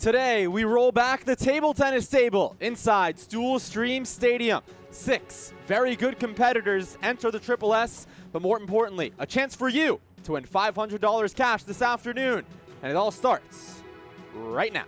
Today, we roll back the table tennis table inside Stool Stadium. 6 very good competitors enter the Triple S, but more importantly, a chance for you to win $500 cash this afternoon. And it all starts right now.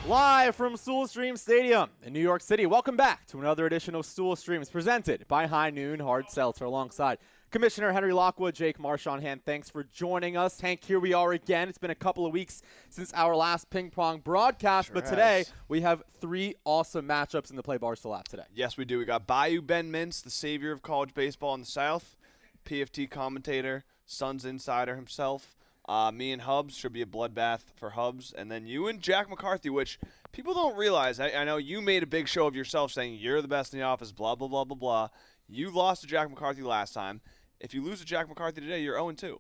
Live from Stool Stadium in New York City. Welcome back to another edition of Stool Streams presented by High Noon Hard Seltzer alongside Commissioner Henry Lockwood, Jake Marsh on hand. Thanks for joining us. Hank, here we are again. It's been a couple of weeks since our last ping pong broadcast, but today we have 3 awesome matchups in the Play Barstool app today. Yes, we do. We got Bayou Ben Mintz, the savior of college baseball in the South, PFT commentator, Suns insider himself. Me and Hubs should be a bloodbath for Hubs. And then you and Jack McCarthy, which people don't realize. I know you made a big show of yourself saying you're the best in the office, blah, blah, blah, blah, blah. You lost to Jack McCarthy last time. If you lose to Jack McCarthy today, you're 0-2.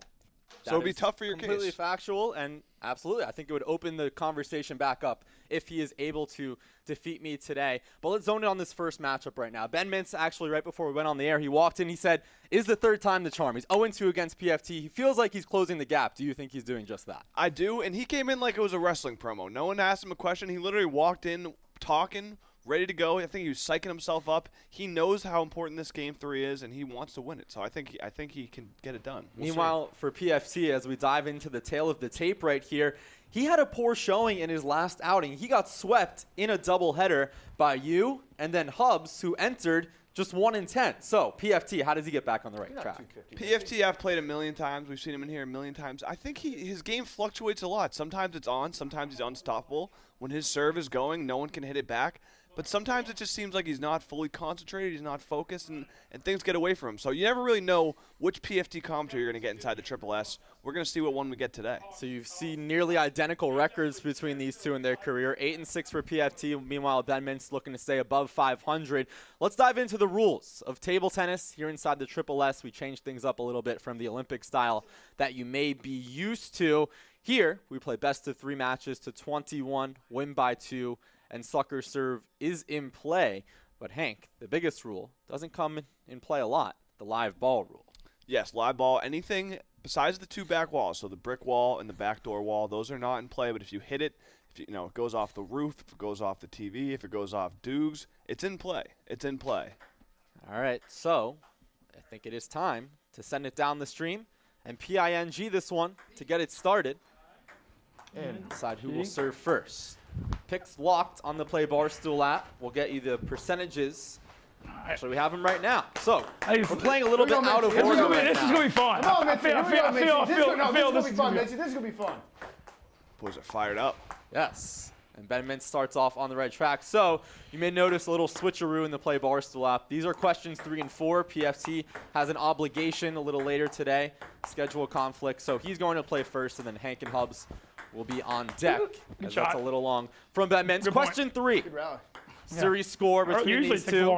So it'll be tough for your case. Completely factual, and absolutely, I think it would open the conversation back up if he is able to defeat me today. But let's zone in on this first matchup right now. Ben Mintz, actually, right before we went on the air, he walked in, he said, is the third time the charm. He's 0-2 against PFT. He feels like he's closing the gap. Do you think he's doing just that? I do, and he came in like it was a wrestling promo. No one asked him a question. He literally walked in talking, ready to go. I think he was psyching himself up. He knows how important this Game 3 is, and he wants to win it. So I think he can get it done. Meanwhile, for PFT, as we dive into the tail of the tape right here, he had a poor showing in his last outing. He got swept in a doubleheader by you and then Hubs, who entered just 1-10. So, PFT, how does he get back on the right track? PFT, I've played a million times. We've seen him in here a million times. I think his game fluctuates a lot. Sometimes it's on. Sometimes he's unstoppable. When his serve is going, no one can hit it back. But sometimes it just seems like he's not fully concentrated, he's not focused, and things get away from him. So you never really know which PFT commentator you're going to get inside the Triple S. We're going to see what one we get today. So you've seen nearly identical records between these two in their career. 8-6 for PFT. Meanwhile, Ben Mintz looking to stay above 500. Let's dive into the rules of table tennis here inside the Triple S. We changed things up a little bit from the Olympic style that you may be used to. Here, we play best of 3 matches to 21, win by 2. And sucker serve is in play. But, Hank, the biggest rule doesn't come in play a lot, the live ball rule. Yes, live ball. Anything besides the 2 back walls, so the brick wall and the backdoor wall, those are not in play. But if you hit it, it goes off the roof, if it goes off the TV, if it goes off Doogs, it's in play. It's in play. All right, so I think it is time to send it down the stream and PING this one to get it started. And decide who will serve first. Picks locked on the Play Barstool app. We'll get you the percentages. Actually, we have them right now. So, we're playing a little bit out of order right now. This is going to be fun. I feel this is going to be fun. This is going to be fun. Boys are fired up. Yes. And Ben Mintz starts off on the right track. So, you may notice a little switcheroo in the Play Barstool app. These are questions 3 and 4. PFT has an obligation a little later today. Schedule conflict. So, he's going to play first, and then Hank and Hubs will be on deck. That's a little long from Ben Mintz. Question 3. Series score between these two.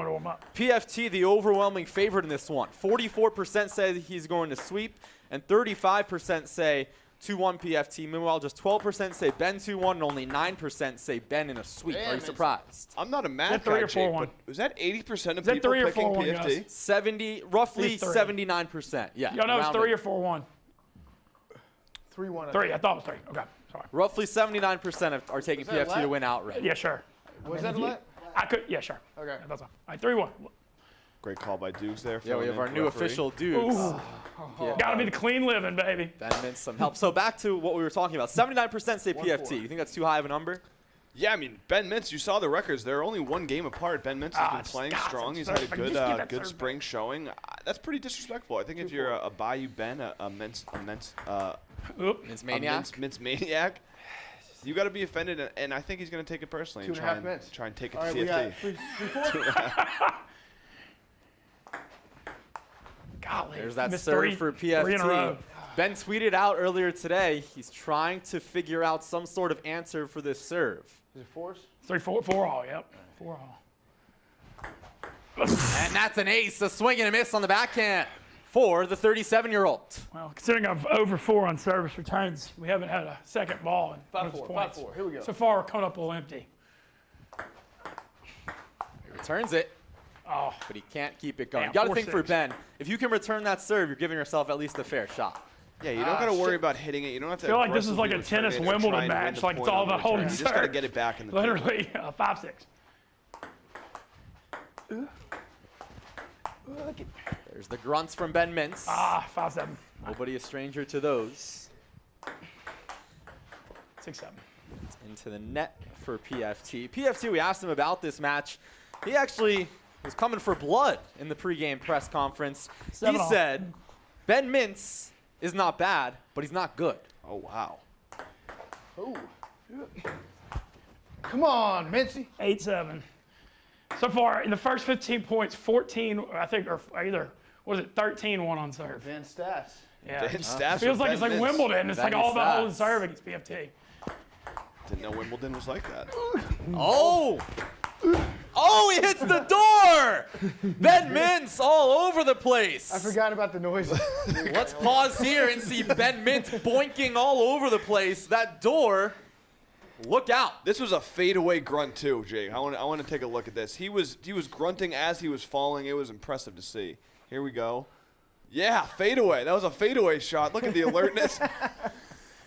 PFT, the overwhelming favorite in this one. 44% say he's going to sweep, and 35% say 2-1 PFT. Meanwhile, just 12% say Ben 2-1, and only 9% say Ben in a sweep. Are you surprised? I'm not a math guy, Jake, but was that 80% of people picking PFT? Roughly 79%. Yeah. Y'all know it's 3 or 4-1. 3-1. 3. I thought it was 3. Okay. Sorry. Roughly 79% are taking PFT to win outright. Yeah, sure. Was that a let? I could. Yeah, sure. Okay. That's all. All right, 3-1. Great call by Dukes there. Yeah, we have our new official Dukes. Yeah. Got to be the clean living, baby. Ben Mintz some help. So back to what we were talking about. 79% say PFT. You think that's too high of a number? Yeah, I mean, Ben Mintz, you saw the records. They're only one game apart. Ben Mintz has been playing strong. He's had a good spring showing. That's pretty disrespectful. I think if you're a Bayou Ben, a Mintz maniac, you got to be offended, and I think he's going to take it personally and try and take it to PFT. Golly, there's that serve for PFT. Ben tweeted out earlier today he's trying to figure out some sort of answer for this serve. Is it fours? 4 all, yep. 4 all. And that's an ace, a swing and a miss on the backhand for the 37-year-old. Well, considering I've over 4 on service returns, we haven't had a second ball in 5-4. Here we go. So far, we're coming up a little empty. He returns it. Oh, but he can't keep it going. Damn, You got to think 4-6. for Ben, if you can return that serve, you're giving yourself at least a fair shot. Yeah, you don't got to worry about hitting it. You don't have to. I feel like this is like a tennis Wimbledon match. Like it's all about holding serve. You just got to get it back in the literally 5-6. There's the grunts from Ben Mintz. 5-7. Nobody a stranger to those. 6-7. Into the net for PFT. PFT, we asked him about this match. He actually was coming for blood in the pregame press conference. He said, Ben Mintz is not bad, but he's not good. Oh, wow. Oh. Come on, Mintzy. 8-7. So far, in the first 15 points, 14, I think, or either, what is it, 13 won on serve. Advanced stats. Yeah. Advanced stats Feels like it's like Mintz. Wimbledon. It's like all about holding serve against PFT. Didn't know Wimbledon was like that. Oh! Oh, he hits the door! Ben Mintz all over the place. I forgot about the noise. Let's pause here and see Ben Mintz boinking all over the place. That door, look out. This was a fadeaway grunt too, Jake. I want to take a look at this. He was grunting as he was falling. It was impressive to see. Here we go. Yeah, fadeaway. That was a fadeaway shot. Look at the alertness.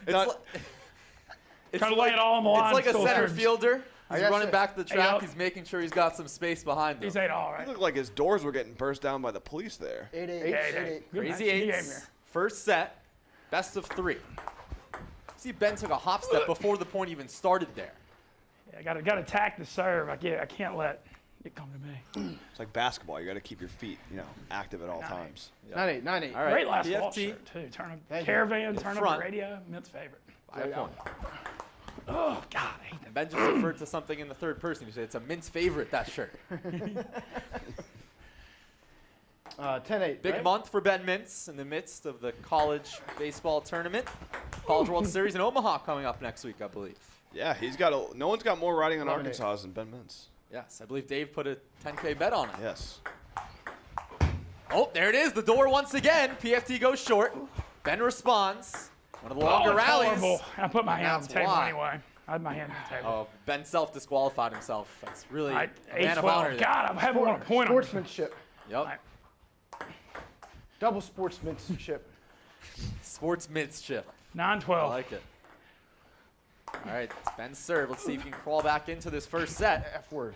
It's Trying to lay it all on the line. It's like a center fielder. He's running back to the track. 8-up. He's making sure he's got some space behind him. He's 8 all, It right? looked like his doors were getting burst down by the police there. 8-8. Crazy eights. First set, best of 3. See, Ben took a hop step before the point even started there. Yeah, I got to attack the serve. I can't let it come to me. It's like basketball. You got to keep your feet, active at all times. 9-8. 9-8. All right, Great last ball PFT shirt, too. Turn Thank up caravan, you. turn Front. up the radio. Mint's favorite. By a point. Oh, God, I hate that. And Ben just referred to something in the third person. He said it's a Mintz favorite, that shirt. 10-8. Big right? month for Ben Mintz in the midst of the college baseball tournament. College World Series in Omaha coming up next week, I believe. Yeah, no one's got more riding on Arkansas than Ben Mintz. Yes, I believe Dave put a 10K bet on it. Yes. Oh, there it is, the door once again. PFT goes short. Ben responds. One of the longer it's rallies. horrible. I put my hand on the That's table why. anyway. I had my hand on the table. Oh, Ben self-disqualified himself. That's really a man of 8-12. honor there. God, I haven't won a point on this. Sportsmanship. Yep. Double sportsmanship. Sports Mintz-ship. 9-12. I like it. All right, it's Ben's serve. Let's see if he can crawl back into this first set. F word.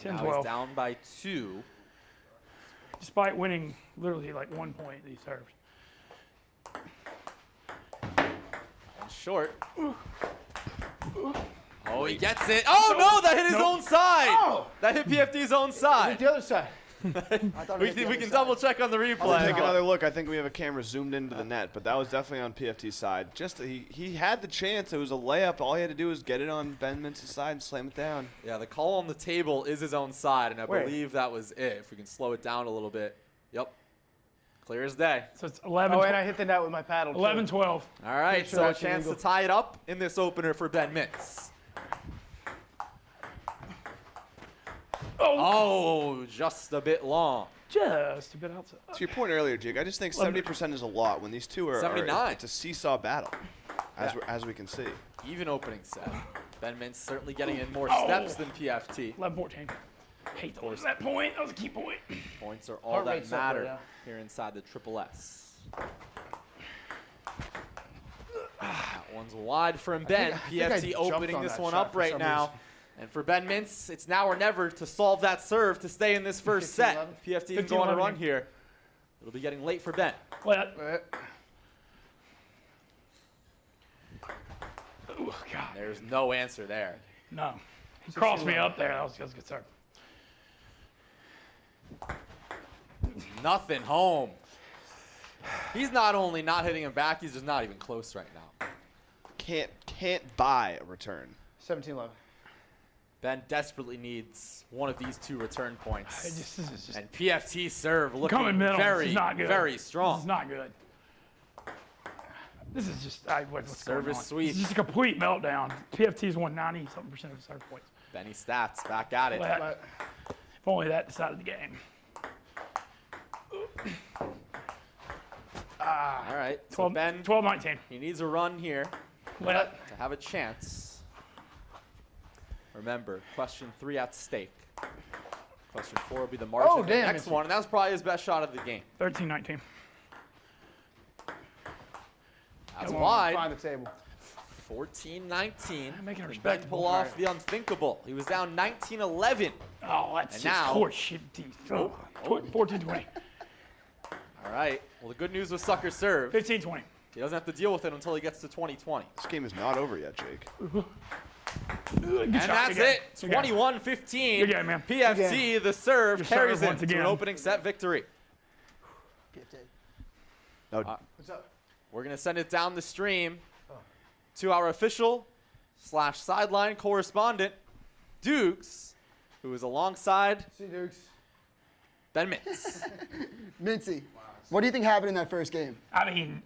Now 10-12. he's down by 2. Despite winning literally like 1 point, he served. And short. Oh, he gets it. Oh, no, that hit his own side. Oh! That hit PFT's own Hit side. the other side. I thought We it hit the can other side. double check on the replay. Take another look. I think we have a camera zoomed into the net, but that was definitely on PFT's side. Just he had the chance. It was a layup. All he had to do was get it on Ben Mintz's side and slam it down. Yeah, the call on the table is his own side, and I Wait. believe that was it. If we can slow it down a little bit. Yep. Clear as day. So it's 11. Oh, and I hit the net with my paddle. 11-12. All right, Pretty sure so a that's chance illegal. to tie it up in this opener for Ben Mintz. Oh, just a bit long. Just a bit outside. To your point earlier, Jake, I just think 70% is a lot when these two are 79. It's a seesaw battle, Yeah. as we can see. Even opening set. Ben Mintz certainly getting in more Oh. steps than PFT. 11-14. Hate to lose that point. That was a key point. Points are all Heart that rate's up right matter now. here inside the Triple S. That one's wide from Ben. I think I PFT jumped opening on this that one shot up for right some now. reason. And for Ben Mintz, it's now or never to solve that serve to stay in this first 15-11. set. PFT can go on a 15-11. run here. It'll be getting late for Ben. Well, Right. oh, God. There's no answer there. No. He crossed me up there. That was a good serve. Nothing home. He's not only not hitting him back, he's just not even close right now. Can't buy a return. 17-11. Ben desperately needs one of these 2 return points. This is just And PFT serve looking coming middle. very, This is not good. very This strong. is not good. This is just what's Service going on? sweep. This is just a complete meltdown. PFT's won 90-something% of his serve points. Benny Stats back at it. But if only that decided the game. All right. So 12, Ben, 12-19. he needs a run here Let. to have a chance. Remember, question 3 at stake. Question 4 will be the margin of the damn, next one, and that was probably his best shot of the game. 13-19. That's Come on, wide. Find the table. 14-19. Making it Can Ben respectable. pull off the unthinkable? He was down 19-11. Oh, that's And just now- horseshit. 14-20. All right. Well, the good news with Sucker serve, 15-20. he doesn't have to deal with it until he gets to 20-20. This game is not over yet, Jake. Good And shot. that's Good it. game. Good game. 21-15. Good game, man. PFT, the serve, Good carries serve him once to an again. opening set victory. No, What's up? We're going to send it down the stream to our official / sideline correspondent, Dukes, who is alongside See, Dukes. Ben Mintz. Mincy, what do you think happened in that first game? I mean,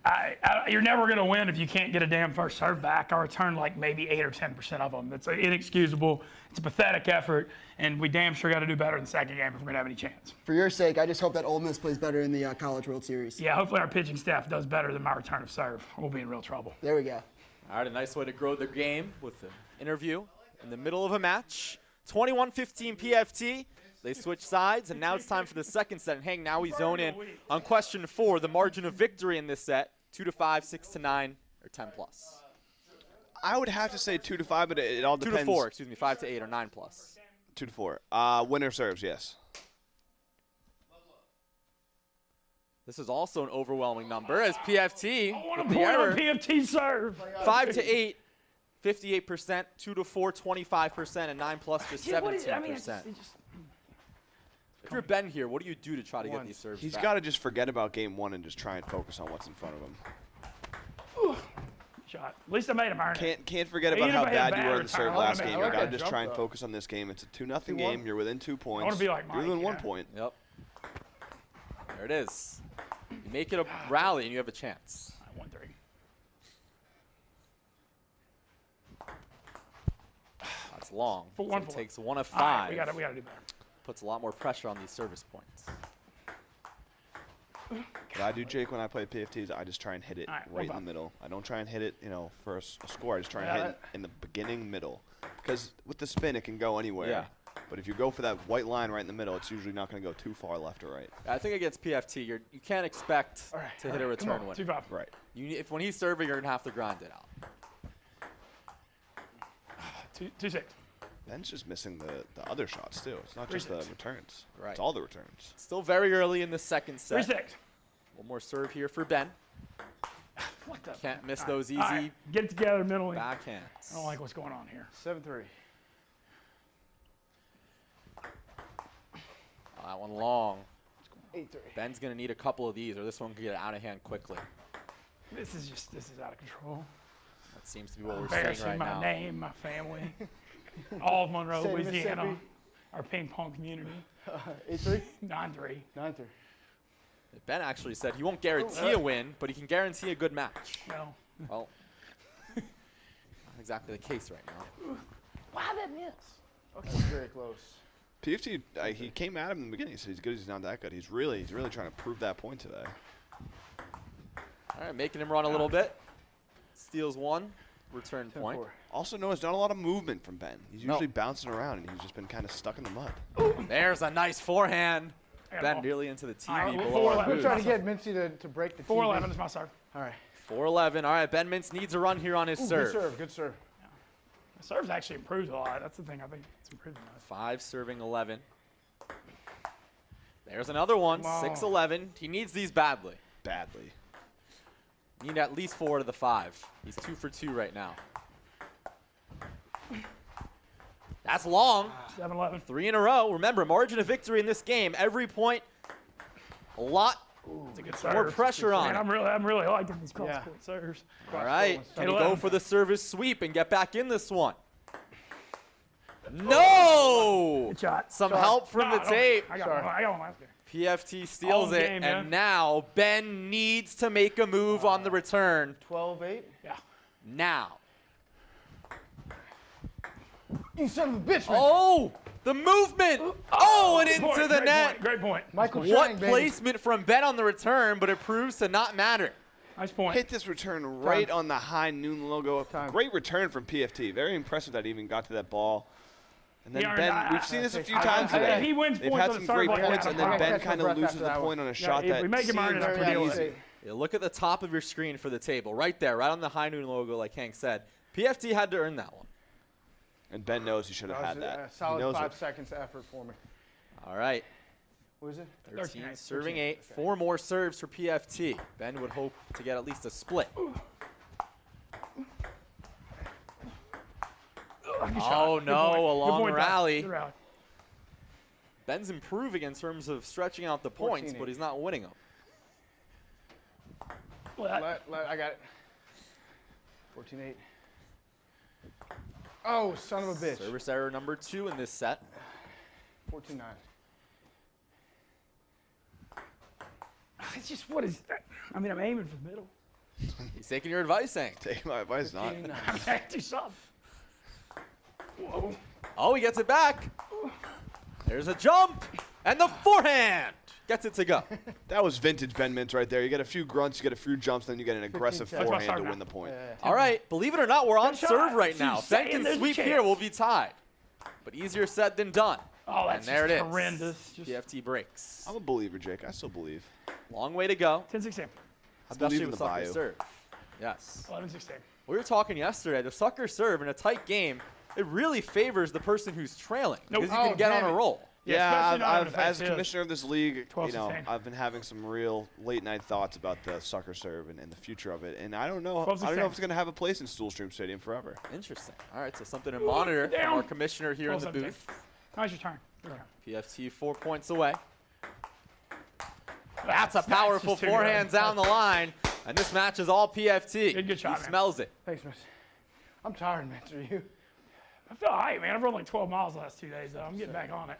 you're never going to win if you can't get a damn first serve back. I returned like maybe 8 or 10% of them. It's inexcusable. It's a pathetic effort, and we damn sure got to do better in the second game if we're going to have any chance. For your sake, I just hope that Ole Miss plays better in the College World Series. Yeah, hopefully our pitching staff does better than my return of serve. We'll be in real trouble. There we go. All right, a nice way to grow the game with an interview in the middle of a match. 21-15 PFT. They switch sides, and now it's time for the second set. And Hang, now we zone in on question 4, the margin of victory in this set, 2-5, 6-9, or 10+. I would have to say 2-5, but it all depends. 2-4, excuse me, 5-8 or 9+. 2-4. Winner serves, yes. This is also an overwhelming number as PFT I want with to the point error. on PFT serve. 5-8, 58%, 2-4, 25%, and 9+ just Yeah, 17%. what is- I mean, it's just- If you're Ben here, what do you do to try to get these serves He's back? got to just forget about game 1 and just try and focus on what's in front of him. Shot. At least I made him earn it. Can't forget Even about how if I had bad you bad were in the return, serve I wanna last make- game. I You like got to that just jump, try and though. focus on this game. It's a 2-0 2-1. game. You're within 2 points. wanna be like You're within Mike, 1 yeah. point. Yep. There it is. You make it a rally, and you have a chance. 1-3. That's long. For So one it for takes 1 of All right, 5. we got to do better. Puts a lot more pressure on these service points. What I do, Jake, when I play PFTs, I just try and hit it All right, right in well the middle. I don't try and hit it, for a score. I just try and Yeah, hit it in the beginning middle. Because with the spin, it can go anywhere. Yeah. But if you go for that white line right in the middle, it's usually not going to go too far left or right. I think against PFT, you can't expect to hit a return win. 2-5. Right. If when he's serving, you're gonna have to grind it out. 2-6. Ben's just missing the other shots, too. It's not just the 3-6. returns. Right. It's all the returns. Still very early in the second set. 3-6. One more serve here for Ben. What the? Can't miss All those right, easy all right, get it together mentally. I backhands. don't like what's going on here. 7-3. That one long. 8-3. Ben's gonna need a couple of these, or this one could get out of hand quickly. This is out of control. That seems to be what we're seeing Embarrassing right my now. name, my family, all of Monroe, State of Louisiana, Mississippi. our ping pong community. 8-3. 9-3. 9-3. Ben actually said he won't guarantee a win, but he can guarantee a good match. No. Well, not exactly the case right now. Why that miss? That's very close. PFT, he came at him in the beginning. He said he's good. He's not that good. He's really trying to prove that point today. All right, making him run a little bit. Steals one, return point. 10-4. Also notice not a lot of movement from Ben. He's No. usually bouncing around, and he's just been kind of stuck in the mud. There's a nice forehand. I got Ben ball. nearly into the TV All right, below our 4-11. I'm booth. trying to get Mincy to break the TV. 4-11 is my serve. All right. 4-11. All right, Ben Mintz needs a run here on his Ooh, serve. Good serve. Good serve. My serve's actually improved a lot. That's the thing I think it's improved the most. 5 serving 11. There's another one. Wow. 6-11. He needs these badly. Badly. Need at least 4 to the 5. He's 2 for 2 right now. That's long. 7-11. 3 in a row. Remember, margin of victory in this game. Every point, a lot It's a good more serve. pressure on Man, it. I'm really liking these cross-court serves. All right, can he go for the service sweep and get back in this one? No! Good shot. Some help from the tape. I got one last game. PFT steals All it, game, and man. now Ben needs to make a move on the return. 12-8. Yeah. Now. You son of a bitch, man. Oh, the movement. Oh, and into the net. Great point. Michael What Chang, baby. placement from Ben on the return, but it proves to not matter. Nice point. Hit this return right on the high noon logo. Time. Great return from PFT. Very impressive that he even got to that ball. And then Yeah, Ben, we've seen this a few I- times I- today. if he wins They've points had on some the serve great like that, points, and I'm then Ben catch my kind of breath loses after the that point one. on a shot if that we make him earn it, seems it's pretty pretty easy. easy. Yeah, look at the top of your screen for the table. Right there, right on the high noon logo, like Hank said. PFT had to earn that one. And Ben knows he should have had That that. was a He solid knows 5 it. seconds of effort for me. All right. What is it? 13, 13. serving 8. 4 more serves for PFT. Ben would hope to get at least a split. Oh, no, a long rally. Good rally. Ben's improving in terms of stretching out the points, 14-8. but he's not winning them. I got it. 14-8. Oh, son of a bitch. Service error number 2 in this set. 14-9. It's just, what is that? I mean, I'm aiming for the middle. He's taking your advice, Hank. Take my advice, not. I'm going to do something. Whoa. Oh, he gets it back. There's a jump. And the forehand gets it to go. That was vintage Ben Mintz right there. You get a few grunts, you get a few jumps, then you get an aggressive 15 seconds. forehand That's to my win the point. All right, believe it or not, we're on Good shot. serve right She's now. Ben saying can there's a sweep chance. here, we'll be tied. But easier said than done. Oh, And that's there it just is. horrendous. Just PFT breaks. I'm a believer, Jake. I still believe. Long way to go, 10-16. especially in with the sucker Bayou. serve. Yes. 11-16. We were talking yesterday, the sucker serve in a tight game, it really favors the person who's trailing Nope. because you can Oh, get on damn a it. roll. Yeah, especially not I've having as effect, commissioner of this league, 12-16. I've been having some real late night thoughts about the sucker serve and the future of it, and I don't know. 12-16. I don't know if it's going to have a place in Stool Stadium forever. Interesting. All right, so something to monitor from down. our commissioner here in the 12-17. booth. Now's your turn. Good round. PFT 4 points away. That's a Nice, powerful just too forehand good. down the line, and this match is all PFT. Good shot, He man. smells it. Thanks, miss. I'm tired, man. Are you? I feel all right, man. I've run like 12 miles the last 2 days, though. I'm getting back on it.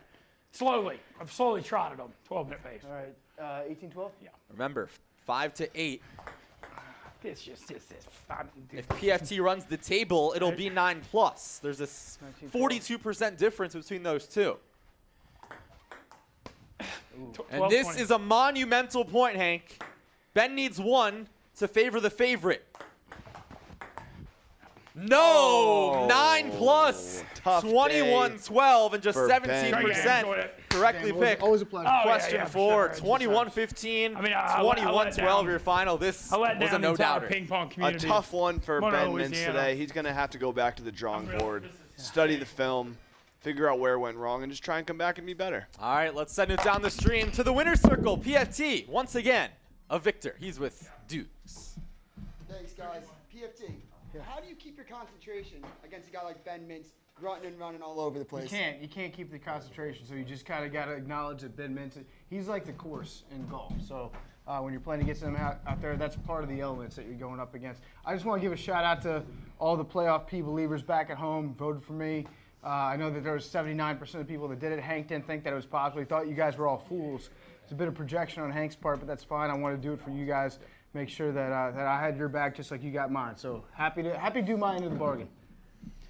Slowly. I've slowly trotted them. 12-minute pace. All right. 18-12? Yeah. Remember, 5 to 8. It's just fun. If PFT runs the table, it'll be 9+. There's a 42% difference between those two. And this is a monumental point, Hank. Ben needs 1 to favor the favorite. No! 9+. tough 21-12 and just for Ben. 17% correctly picked. Always a pleasure. Oh, yeah, Question yeah, 4, for sure. 21-15, I mean, I let 21-12 down- your final. This I let was a down the entire no-doubter. ping pong A community. tough one for Mono, Ben Mintz Louisiana. today. He's going to have to go back to the drawing Unreal. board, study the film, figure out where it went wrong, and just try and come back and be better. All right, let's send it down the stream to the winner's circle. PFT, once again, a victor. He's with Dukes. Thanks, guys. PFT, how do you keep your concentration against a guy like Ben Mintz, grunting and running all over the place? You can't keep the concentration, so you just kind of got to acknowledge that Ben Mintz, he's like the course in golf. So when you're playing against him out there, that's part of the elements that you're going up against. I just want to give a shout out to all the playoff P believers back at home, voted for me. I know that there was 79% of people that did it. Hank didn't think that it was possible. He thought you guys were all fools. It's a bit of projection on Hank's part, but that's fine. I want to do it for you guys. Make sure that that I had your back just like you got mine. So happy to do my end of the bargain.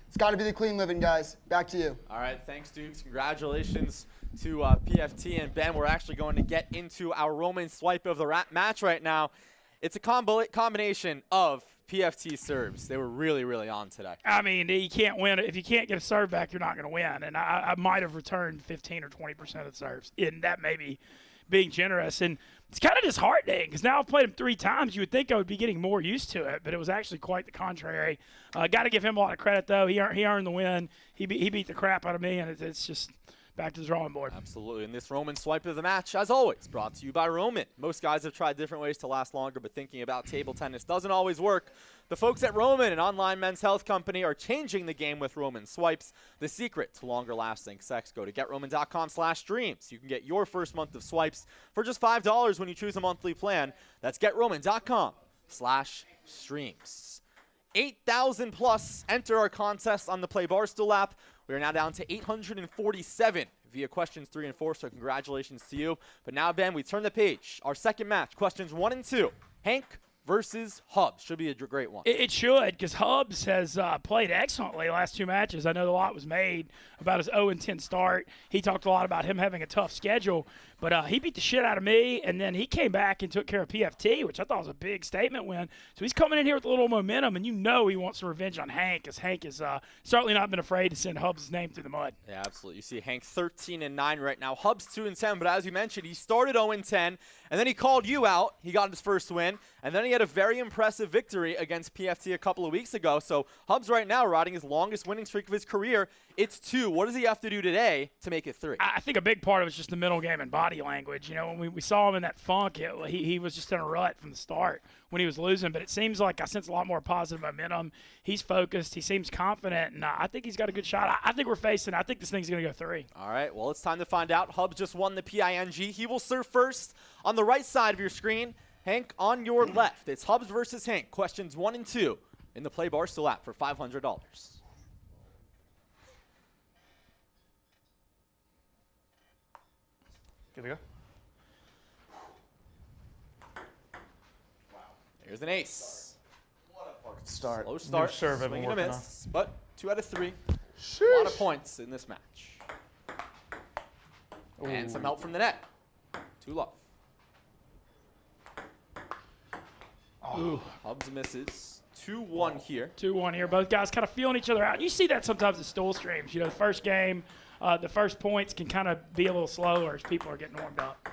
It's got to be the clean living, guys. Back to you. All right, thanks, Dukes. Congratulations to PFT and Ben. We're actually going to get into our Roman swipe of the match right now. It's a combination of PFT serves. They were really, really on today. I mean, you can't win. If you can't get a serve back, you're not going to win. And I might have returned 15 or 20% of the serves. And that may be being generous. And it's kind of disheartening because now I've played him 3 times. You would think I would be getting more used to it, but it was actually quite the contrary. Got to give him a lot of credit, though. He earned the win. He beat the crap out of me, and it's just back to the drawing board. Absolutely. And this Roman swipe of the match, as always, brought to you by Roman. Most guys have tried different ways to last longer, but thinking about table tennis doesn't always work. The folks at Roman, an online men's health company, are changing the game with Roman Swipes. The secret to longer-lasting sex. Go to GetRoman.com/dreams. You can get your first month of swipes for just $5 when you choose a monthly plan. That's GetRoman.com/streams. 8,000 plus enter our contest on the Play Barstool app. We are now down to 847 via questions 3 and 4, so congratulations to you. But now, Ben, we turn the page. Our second match, questions 1 and 2. Hank versus Hubs. Should be a great one. It should, because Hubs has played excellently the last 2 matches. I know a lot was made about his 0-10 start. He talked a lot about him having a tough schedule, but he beat the shit out of me, and then he came back and took care of PFT, which I thought was a big statement win. So he's coming in here with a little momentum, and you know he wants some revenge on Hank, because Hank has certainly not been afraid to send Hubs' name through the mud. Yeah, absolutely. You see Hank 13-9 right now. Hubs 2-10, but as you mentioned, he started 0-10, and then he called you out. He got his first win, and then he had a very impressive victory against PFT a couple of weeks ago. So Hubs right now riding his longest winning streak of his career. It's 2. What does he have to do today to make it 3? I think a big part of it is just the mental game and body language. You know, when we saw him in that funk, he was just in a rut from the start when he was losing. But it seems like I sense a lot more positive momentum. He's focused. He seems confident. And I think he's got a good shot. I think I think this thing's going to go 3. All right, well, it's time to find out. Hubs just won the PING. He will serve first on the right side of your screen. Hank on your left. It's Hubs versus Hank. Questions 1 and 2 in the Play Barstool app for $500. Good to go. Here's an ace. Start. Slow start. New serve I've Swing been and a working miss, but 2 out of 3. Sheesh. A lot of points in this match. And some help from the net. 2 love. Ooh. Hubs misses. 2-1 here. 2-1 here. Both guys kind of feeling each other out. You see that sometimes at Stool streams. You know, the first game, the first points can kind of be a little slower as people are getting warmed up.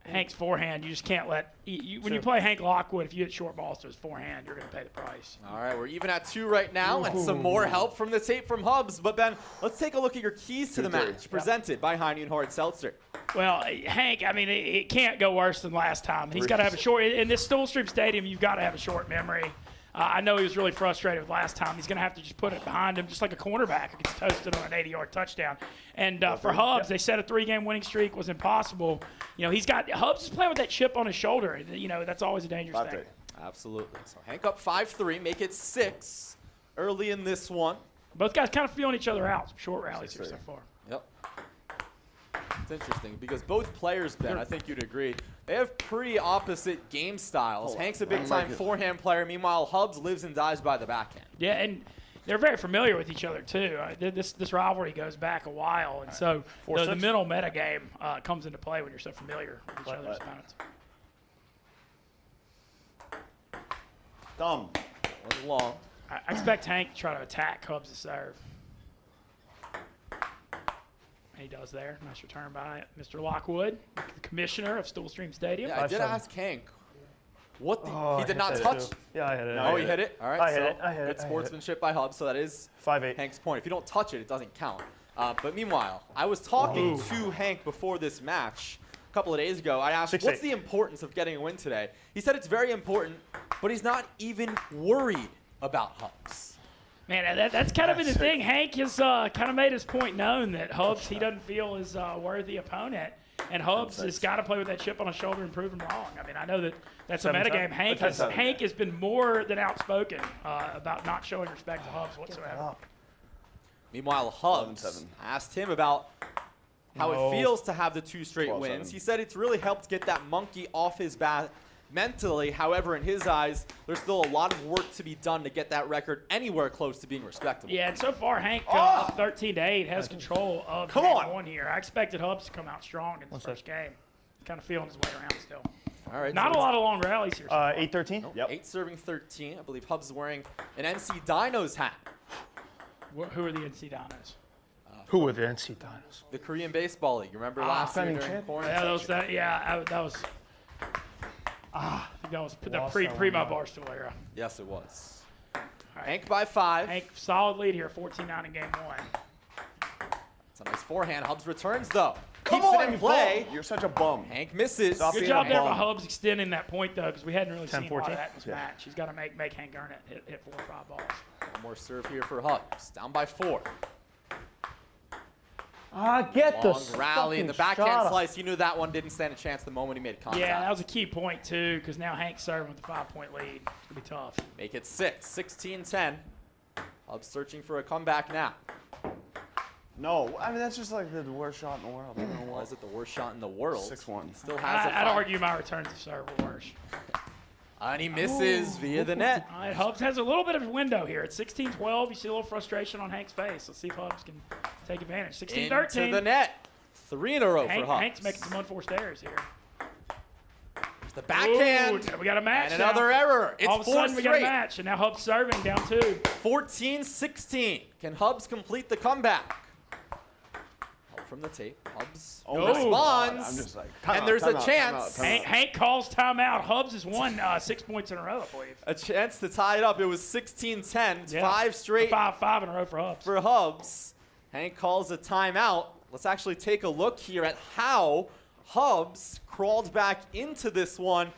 Hank's forehand, you just can't let when you play Hank Lockwood, if you hit short balls to his forehand, you're going to pay the price. All right, we're even at 2 right now, and some more help from the tape from Hubs. But, Ben, let's take a look at your keys to the match, presented by Heine & Hard Seltzer. Well, Hank, I mean, it can't go worse than last time. He's got to have a short – in this Stool Stream Stadium, you've got to have a short memory. I know he was really frustrated with last time. He's going to have to just put it behind him, just like a cornerback who gets toasted on an 80-yard touchdown. And for Hubs, they said a 3-game winning streak was impossible. You know, Hubs is playing with that chip on his shoulder. You know, that's always a dangerous thing. Absolutely. So Hank up 5-3, make it 6 early in this one. Both guys kind of feeling each other out. Some short rallies here so far. Yep. It's interesting because both players, Ben, I think you'd agree, they have pretty opposite game styles. Hank's a big-time forehand player. Meanwhile, Hubs lives and dies by the backhand. Yeah, and they're very familiar with each other, too. This rivalry goes back a while, and so the mental meta game comes into play when you're so familiar with each other's opponents. Dumb. Wasn't long. I expect Hank to try to attack Hubs' serve. He does there. Nice return by Mr. Lockwood, the commissioner of Stool Stream Stadium. Yeah, I did ask Hank. What the, he did not touch. Yeah, I hit it. Oh, he hit it? All right. I hit it. Good sportsmanship by Hubs, so that is 5-8. Hank's point. If you don't touch it, it doesn't count. But meanwhile, I was talking to Hank before this match a couple of days ago. I asked, 6-8. what's the importance of getting a win today? He said it's very important, but he's not even worried about Hubs. Man, that's kind of been the thing. Hank has kind of made his point known that Hubs, he doesn't feel is a worthy opponent. And Hubs has got to play with that chip on his shoulder and prove him wrong. I mean, I know that that's a metagame. Hank has been more than outspoken about not showing respect to Hubs whatsoever. Meanwhile, Hubs asked him about how it feels to have the 2 straight wins. He said it's really helped get that monkey off his back mentally. However, in his eyes, there's still a lot of work to be done to get that record anywhere close to being respectable. Yeah, and so far, Hank up 13-8 has control of game 1 here. I expected Hubs to come out strong in the first game. Kind of feeling his way around still. All right. Not a lot of long rallies here. 8-13? Nope. Yep. 8 serving 13. I believe Hubs is wearing an NC Dinos hat. Who are the NC Dinos? Who are the NC Dinos? The Korean Baseball League. Remember last year during quarantine? I think that was pre my Barstool era. Yes, it was. Right. Hank by 5. Hank, solid lead here, 14-9 in game 1. It's a nice forehand. Hubs returns, though. Come Keeps on, it in you play. bum. You're such a bum. Hank misses. Stop Good being job a there bum. by Hubs extending that point, though, because we hadn't really 10, seen a lot of 14? that in this match. He's got to make Hank earn it, hit 4 or 5 balls. One more serve here for Hubs. Down by 4. Get the Long rally in the fucking backhand shot. slice. He knew that one didn't stand a chance the moment he made contact. Yeah, that was a key point, too, because now Hank's serving with a 5-point lead. It's going to be tough. Make it 6. 16-10. Hubs searching for a comeback now. No, I mean, that's just like the worst shot in the world. I don't know Why why. is it the worst shot in the world? 6-1. Still has a I'd 5. argue my returns to serve were worse. And he misses via the net. All right, Hubs has a little bit of a window here. It's 16-12. You see a little frustration on Hank's face. Let's see if Hubs can take advantage. 16-13. Into the net. 3 in a row for Hubs. Hank's making some unforced errors here. The backhand. Ooh, we got a match And now. another error. It's All of a 4 sudden, we got a straight. match, and now Hubs serving down 2. 14-16. Can Hubs complete the comeback? Help from the tape. Hubs Oh, responds. I'm just like, And there's a chance. Hank calls timeout. Hubs has won 6 points in a row, I believe. A chance to tie it up. It was 16-10. It's 5 straight Five in a row for Hubs. for Hubs. Hank calls a timeout. Let's actually take a look here at how Hubs crawled back into this one.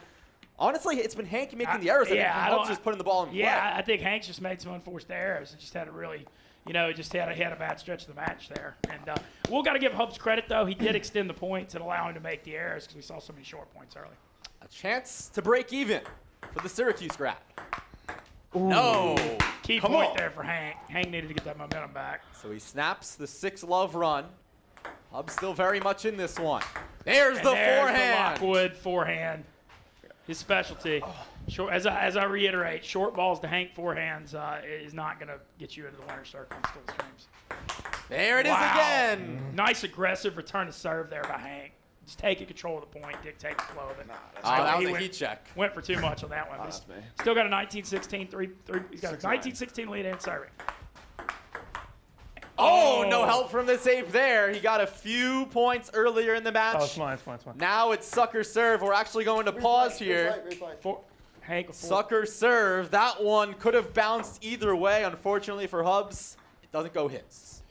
Honestly, it's been Hank making the errors. Yeah, and Hubs just putting the ball in play. Yeah, I think Hank's just made some unforced errors. It just had a really, just had a bad stretch of the match there. And we'll got to give Hubs credit, though. He did extend the points and allow him to make the errors because we saw so many short points early. A chance to break even for the Syracuse grad. No. Key Come point on. there for Hank. Hank needed to get that momentum back. So he snaps the 6-love run. Hubs still very much in this one. There's the There's forehand. The Lockwood forehand. His specialty. Short, as I reiterate, short balls to Hank forehands is not going to get you into the winner's circle on Stool streams. There it is Wow. again. Nice aggressive return to serve there by Hank. Just taking control of the point, dictate the flow of it. That was He a heat check. Went for too much on that one. But that's me. Still got a 19-16 3. He's got a 6-9. 19-16 lead and serving. Oh, no help from the save there. He got a few points earlier in the match. Oh, it's mine, it's mine, it's mine. Now it's sucker serve. We're actually going to pause here. Replay. Hank, four. Sucker serve. That one could have bounced either way. Unfortunately for Hubs, it doesn't go his.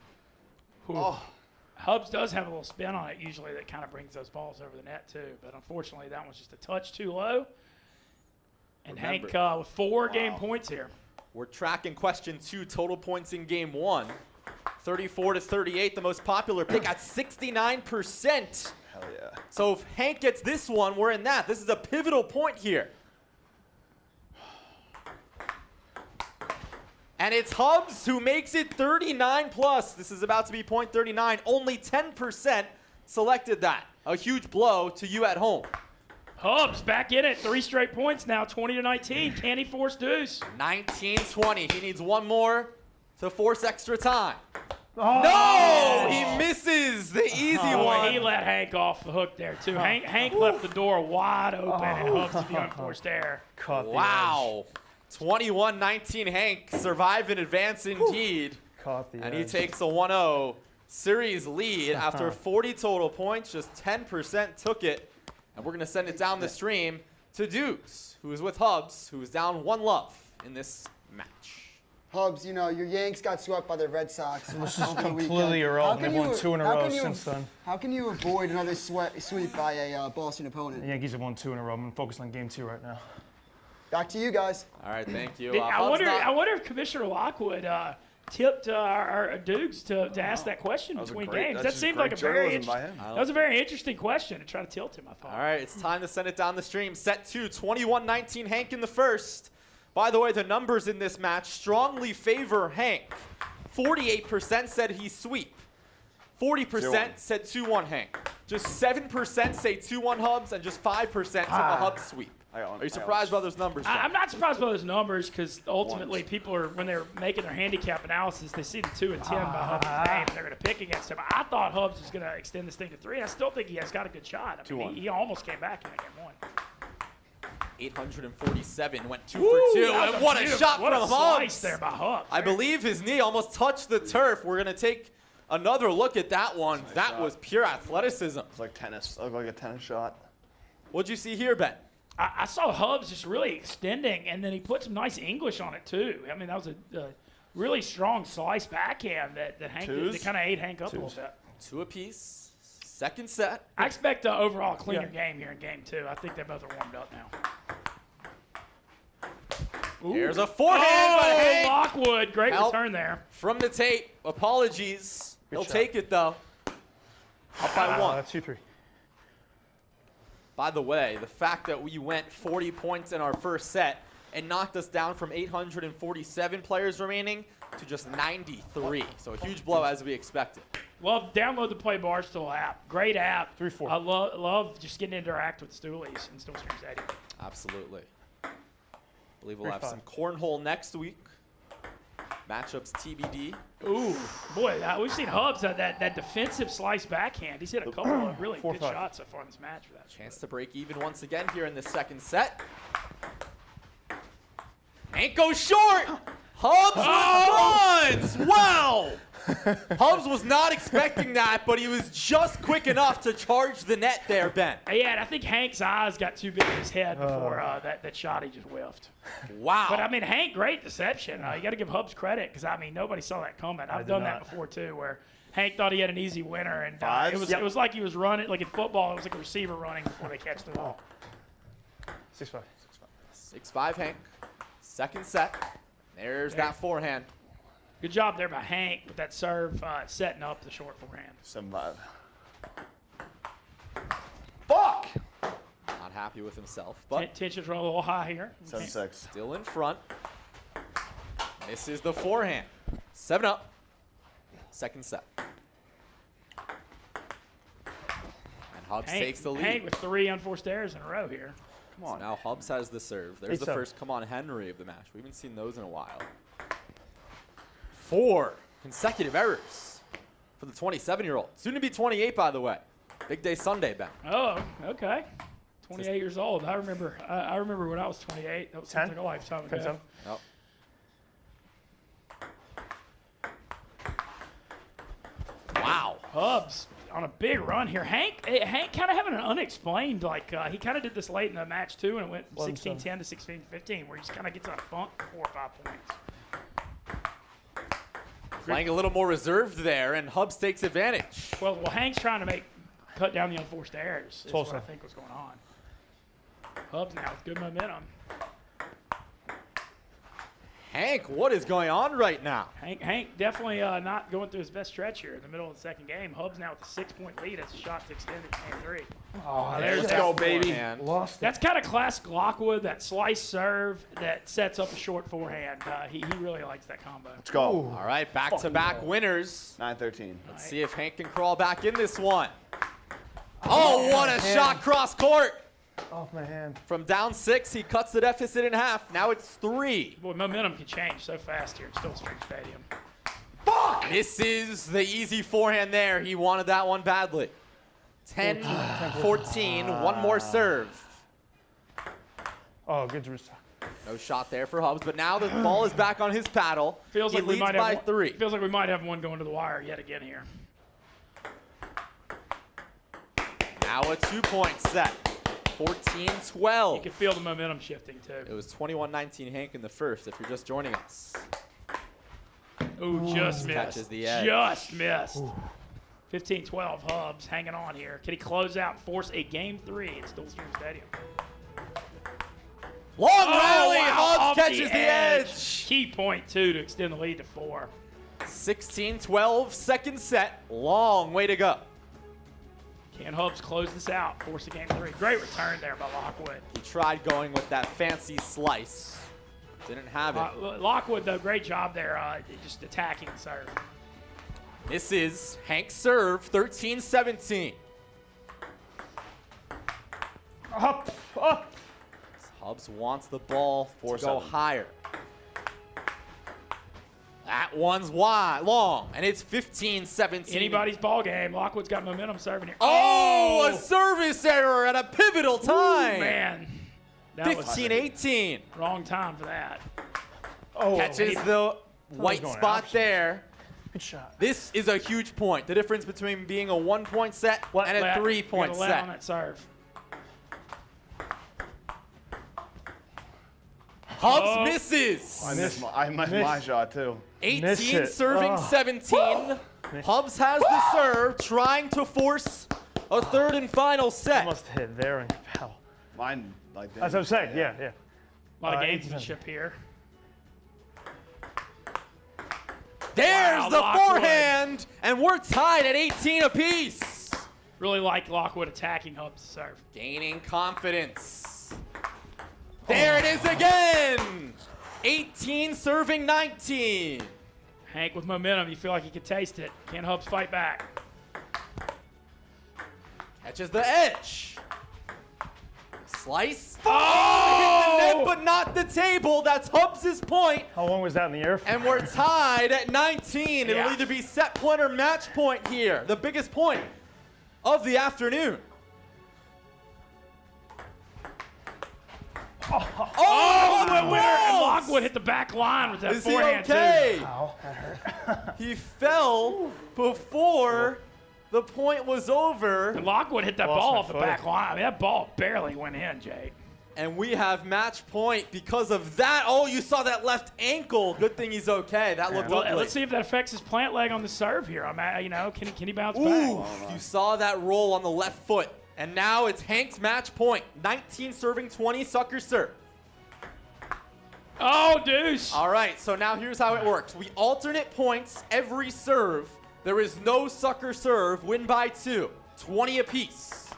Hubs does have a little spin on it usually that kind of brings those balls over the net too. But unfortunately, that one's just a touch too low. And Remember- Hank with 4 game points here. We're tracking question 2, total points in game 1. 34-38, the most popular pick at 69%. Hell yeah. So if Hank gets this one, we're in that. This is a pivotal point here. And it's Hubs who makes it 39 plus. This is about to be point 39. Only 10% selected that. A huge blow to you at home. Hubs back in it. 3 straight points now, 20-19. Can he force deuce? 19-20. He needs one more to force extra time. Oh. No! He misses the easy Boy, one. he let Hank off the hook there too. Hank left the door wide open and Hubs with the unforced error. Caught the Wow. 21-19 Hank survive in advance indeed. edge. Caught the And he edge. takes a 1-0 series lead after 40 total points. Just 10% took it. And we're going to send it down the stream to Dukes, who is with Hubs, who is down 1-love in this match. Hubs, your Yanks got swept by the Red Sox. This is over the weekend. completely How irrelevant. can They've won you- 2 in a how row can you- since then. How can you avoid another sweep by a Boston opponent? The Yankees have won 2 in a row. I'm focused on game 2 right now. Back to you guys. All right, thank you. I wonder if Commissioner Lockwood tipped our Dukes to ask that question was a between great- games. that's That just seemed great like a very journalism by interesting. him. That was a very interesting question to try to tilt him. I thought. All right, it's time to send it down the stream. Set 2, 21-19 Hank in the first. By the way, the numbers in this match strongly favor Hank. 48% said he sweep. 40% said 2-1 Hank. Just 7% say 2-1 Hubs, and just 5% said the Hubs sweep. Are you surprised by those numbers, John? I'm not surprised by those numbers because ultimately people are, when they're making their handicap analysis, they see the 2 and 10 by Hubs' name and they're going to pick against him. I thought Hubs was going to extend this thing to 3. I still think he has got a good shot. I mean, he almost came back in that game 1. 847 went 2 Woo, for 2, that was and what a beautiful. shot What from a slice Hubs. there by Hubs. I believe his knee almost touched the turf. We're going to take another look at that one. That shot. was pure athleticism. It's like tennis. It looked like a tennis shot. What'd you see here, Ben? I saw Hubs just really extending, and then he put some nice English on it too. I mean, that was a really strong slice backhand that Hank Twos? that kind of ate Hank up a little bit. 2 apiece. Second set. I expect an overall cleaner game here in game 2. I think they both are warmed up now. Here's a forehand by Hank. Lockwood. Great Help. return there. From the tape. Apologies. He'll shot. take it, though. Up by one. That's 2-3. By the way, the fact that we went 40 points in our first set and knocked us down from 847 players remaining to just 93. So a huge blow as we expected. Love, download the Play Barstool app. Great app. 3-4. I love just getting to interact with Stoolies in Stool Stream Stadium. Absolutely. I believe we'll have 3-5. some cornhole next week. Matchups TBD. Ooh, boy, we've seen Hubs have that defensive slice backhand. He's hit a couple of really good 4-5. shots so far in this match for that. Chance to break even once again here in the second set. Hank goes short. Hubs responds. Wow. Hubs was not expecting that, but he was just quick enough to charge the net there, Ben. Yeah, and I think Hank's eyes got too big in his head before that shot he just whiffed. Wow. But, I mean, Hank, great deception. You got to give Hubs credit because, I mean, nobody saw that coming. I've did done that not. before, too, where Hank thought he had an easy winner. And Fives? it was like he was running, like in football, it was like a receiver running before they catch the ball. 6-5. 6-5 Hank. Second set. There's that forehand. Good job there by Hank with that serve, setting up the short forehand. 7-5. Fuck! Not happy with himself, but Tensions run a little high here. 7-6. still in front. Misses the forehand. 7-up. Second set. And Hubs takes the lead. Hank with 3 unforced errors in a row here. Come on. So now Hubs has the serve. There's the 8-7. first come on Henry of the match. We haven't seen those in a while. 4 consecutive errors for the 27-year-old. Soon to be 28, by the way. Big day Sunday, Ben. Oh, okay. 28 years old. I remember when I was 28. That was 10? like a lifetime ago. 10-7. Yep. Wow. Hubs on a big run here. Hank kind of having an unexplained, he kind of did this late in the match too, and it went from 16-10 to 16-15, where he just kind of gets on a funk for 4 or 5 points. Playing a little more reserved there, and Hubs takes advantage. Well, Hank's trying to cut down the unforced errors. Is what I 12-7. think was going on. Hubs now with good momentum. Hank, what is going on right now? Hank definitely not going through his best stretch here in the middle of the second game. Hubs now with a 6-point lead as a shot to extend it to game 3. Oh, There's Let's that go, baby. forehand. Lost it. That's kind of classic Lockwood, that slice serve that sets up a short forehand. He really likes that combo. Let's go. All right, back-to-back winners. 9-13. Let's see if Hank can crawl back in this one. Oh, what a shot cross court. Off my hand. From down 6, he cuts the deficit in half. Now it's 3. Boy, momentum can change so fast here at Stool Stream Stadium. Misses the easy forehand there. He wanted that one badly. 10-14, one more serve. Oh, good wrist. No shot there for Hubs, but now the ball is back on his paddle. Feels He like we leads might by have 3. Feels like we might have one going to the wire yet again here. Now a 2-point set. You 14-12. can feel the momentum shifting It too. was 21-19 Hank in the first, if you're just joining us. Ooh, just missed. Catches the edge. Just missed. 15-12 Hubs hanging on here. Can he close out and force a game 3 at Stool Stream Stadium? Long rally, wow, Hubs off catches the edge. Key point, too, to extend the lead to 4. 16-12, second set. Long way to go. Can Hubs close this out, force a game 3? Great return there by Lockwood. He tried going with that fancy slice. Didn't have it. Lockwood, though, great job there, just attacking the serve. This is Hank's serve, 13-17. Up. Hubs wants the ball to go 4-7. higher. That one's wide, long, and it's 15-17. Anybody's ball game. Lockwood's got momentum serving here. Oh, a service error at a pivotal time. Ooh, man. That was 15-18. wrong time for that. Oh, Catches the white going spot out. there. good shot. This is a huge point. The difference between being a 1-point set and a Let- 3-point gotta let on set. that serve. Hubs misses. I missed my shot too. 18 it. serving Oh. 17. Hubs has the serve, trying to force A third and final set. Almost hit there and fell. Mine, like that. That's what I'm saying. Yeah, yeah. A lot of 18. gamesmanship here. There's Wow, the Lockwood. forehand, and we're tied at 18 apiece. Really like Lockwood attacking Hubs' serve. Gaining confidence. There it is again. 18 serving 19. Hank with momentum. You feel like he could taste it. Can Hubs fight back? Catches the edge. Slice. Oh! Hit the net, but not the table. That's Hubs' point. How long was that in the air for? And we're tied at 19. It'll Yeah. either be set point or match point here. The biggest point of the afternoon. Oh, the winner! And balls! Lockwood hit the back line with that Is he forehand, okay? Ow, that hurt. He fell before the point was over. And Lockwood hit that Lost ball my off the footing. back line. I mean, that ball barely went in, Jake. And we have match point because of that. Oh, you saw that left ankle. Good thing he's okay. That looked Well, ugly. let's see if that affects his plant leg on the serve here. I'm at, can he bounce Ooh, back? you saw that roll on the left foot. And now it's Hank's match point. 19 serving 20, sucker serve. Oh, deuce. All right, so now here's how it works. We alternate points every serve. There is no sucker serve. Win by 2. 20 apiece.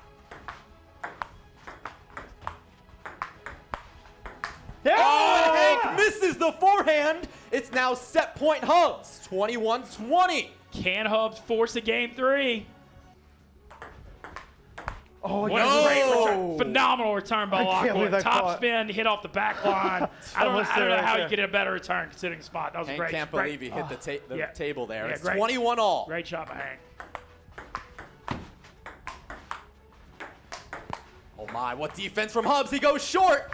Oh, and Hank misses the forehand. It's now set point Hubs. 21-20. Can Hubs force a game 3? Oh, What yeah. a great No. return. Phenomenal return by I can't believe Lockwood. that Top caught. spin, hit off the back line. I don't Almost know there, how right you get a better return considering the spot. That was Hank great. can't great, believe he hit the yeah. table there. Yeah, It's great. 21 all. Great shot by Hank. Oh my, what defense from Hubs. He goes short.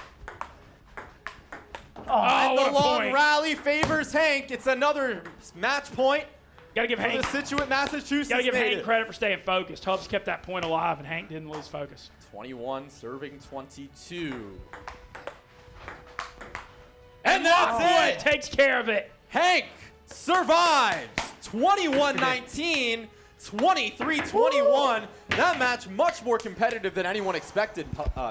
Oh, The what a long point. rally favors Hank. It's another match point Gotta give for Hank the Situate, Massachusetts Gotta give Hank native. credit for staying focused. Hubs kept that point alive, and Hank didn't lose focus. 21 serving 22. And that's Lockwood it. takes care of it. Hank survives. 21-19, 23-21. That match much more competitive than anyone expected,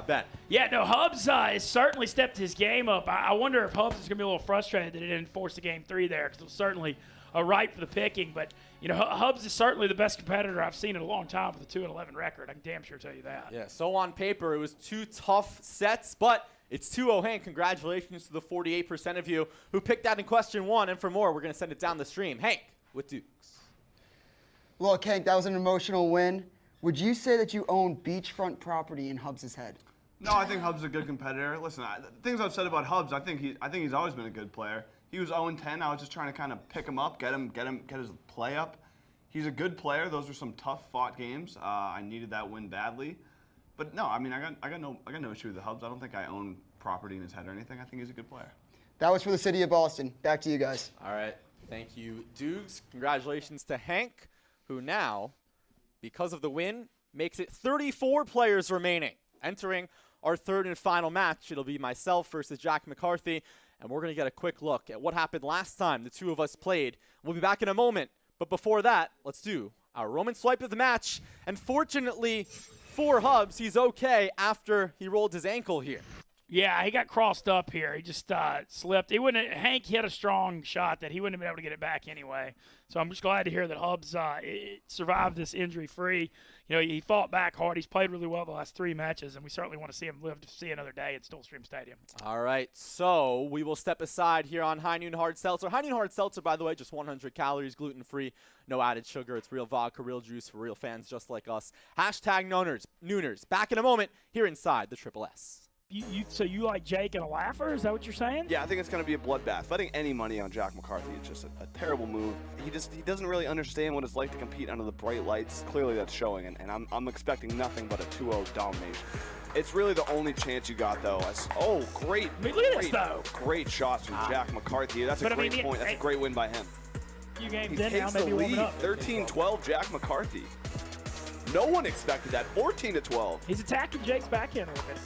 Ben. Yeah, no, Hubs has certainly stepped his game up. I wonder if Hubs is going to be a little frustrated that he didn't force the game 3 there, because it was certainly ripe for the picking. But, Hubs is certainly the best competitor I've seen in a long time with a 2-11 record. I can damn sure tell you that. Yeah, so on paper, it was 2 tough sets, but it's 2-0 Hank. Congratulations to the 48% of you who picked that in question 1. And for more, we're going to send it down the stream. Hank with Dukes. Look, Hank, that was an emotional win. Would you say that you own beachfront property in Hubs' head? No, I think Hubs is a good competitor. Listen, things I've said about Hubs, I think he's always been a good player. He was 0-10. I was just trying to kind of pick him up, get his play up. He's a good player. Those were some tough fought games. I needed that win badly. But no, I mean, I got no issue with the Hubs. I don't think I own property in his head or anything. I think he's a good player. That was for the city of Boston. Back to you guys. All right. Thank you, Dukes. Congratulations to Hank, who now, because of the win, makes it 34 players remaining. Entering our third and final match, it'll be myself versus Jack McCarthy, and we're going to get a quick look at what happened last time the two of us played. We'll be back in a moment, but before that, let's do our Roman swipe of the match. And fortunately for Hubs, he's okay after he rolled his ankle here. Yeah, he got crossed up here. He just slipped. Hank hit a strong shot that he wouldn't have been able to get it back anyway. So I'm just glad to hear that Hubs survived this injury-free. He fought back hard. He's played really well the last 3 matches, and we certainly want to see him live to see another day at Stool Stadium. All right, so we will step aside here on High Noon Hard Seltzer. High Noon Hard Seltzer, by the way, just 100 calories, gluten-free, no added sugar. It's real vodka, real juice for real fans just like us. Hashtag Nooners. Back in a moment here inside the Triple S. So you like Jake and a laugher? Is that what you're saying? Yeah, I think it's going to be a bloodbath. Betting any money on Jack McCarthy is just a terrible move. He doesn't really understand what it's like to compete under the bright lights. Clearly that's showing, and I'm expecting nothing but a 2-0 domination. It's really the only chance you got, though. Great. I mean, look at this, though. Great shots from Jack McCarthy. That's a great point. That's a great win by him. Few games He in now, takes the maybe warming lead. up. 13-12, Jack McCarthy. No one expected that. 14-12. He's attacking Jake's backhand a little bit.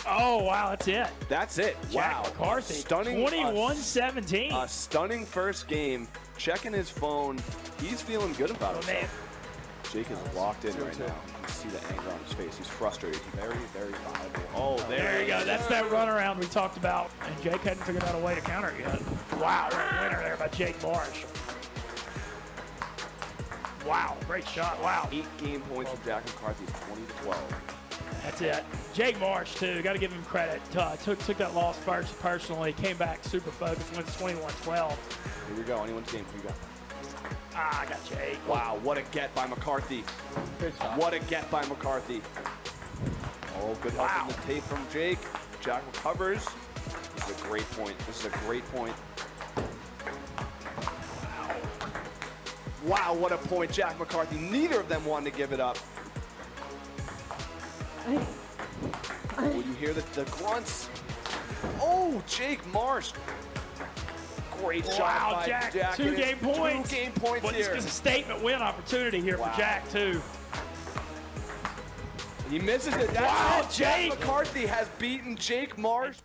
Oh, wow, that's it. That's it. Jack Wow. McCarthy, Stunning. 21-17. A stunning first game. Checking his phone. He's feeling good about Oh, himself. man. Jake is locked in right now. You can see the anger on his face. He's frustrated. He's very, very viable. Oh, There you go. That's that runaround we talked about, and Jake hadn't figured out a way to counter it yet. Wow, winner there by Jake Marsh. Wow, great shot. Wow. 8 game points from Jack McCarthy, 20-12. That's it. Jake Marsh, too. Got to give him credit. Took that loss first personally. Came back super focused. Went to 21-12. Here we go. Anyone's game. Who you got? I got Jake. Wow, what a get by McCarthy. What a get by McCarthy. Oh, good help Wow. in the tape from Jake. Jack recovers. This is a great point. This is a great point. Wow, what a point, Jack McCarthy. Neither of them wanted to give it up. Oh, you hear the grunts. Oh, Jake Marsh. Great shot Wow, by Jack. Jack. 2 game points. 2 game points But here. this is a statement win opportunity here Wow. for Jack, too. He misses it. That's Wow, it. Jack Jake. McCarthy has beaten Jake Marsh.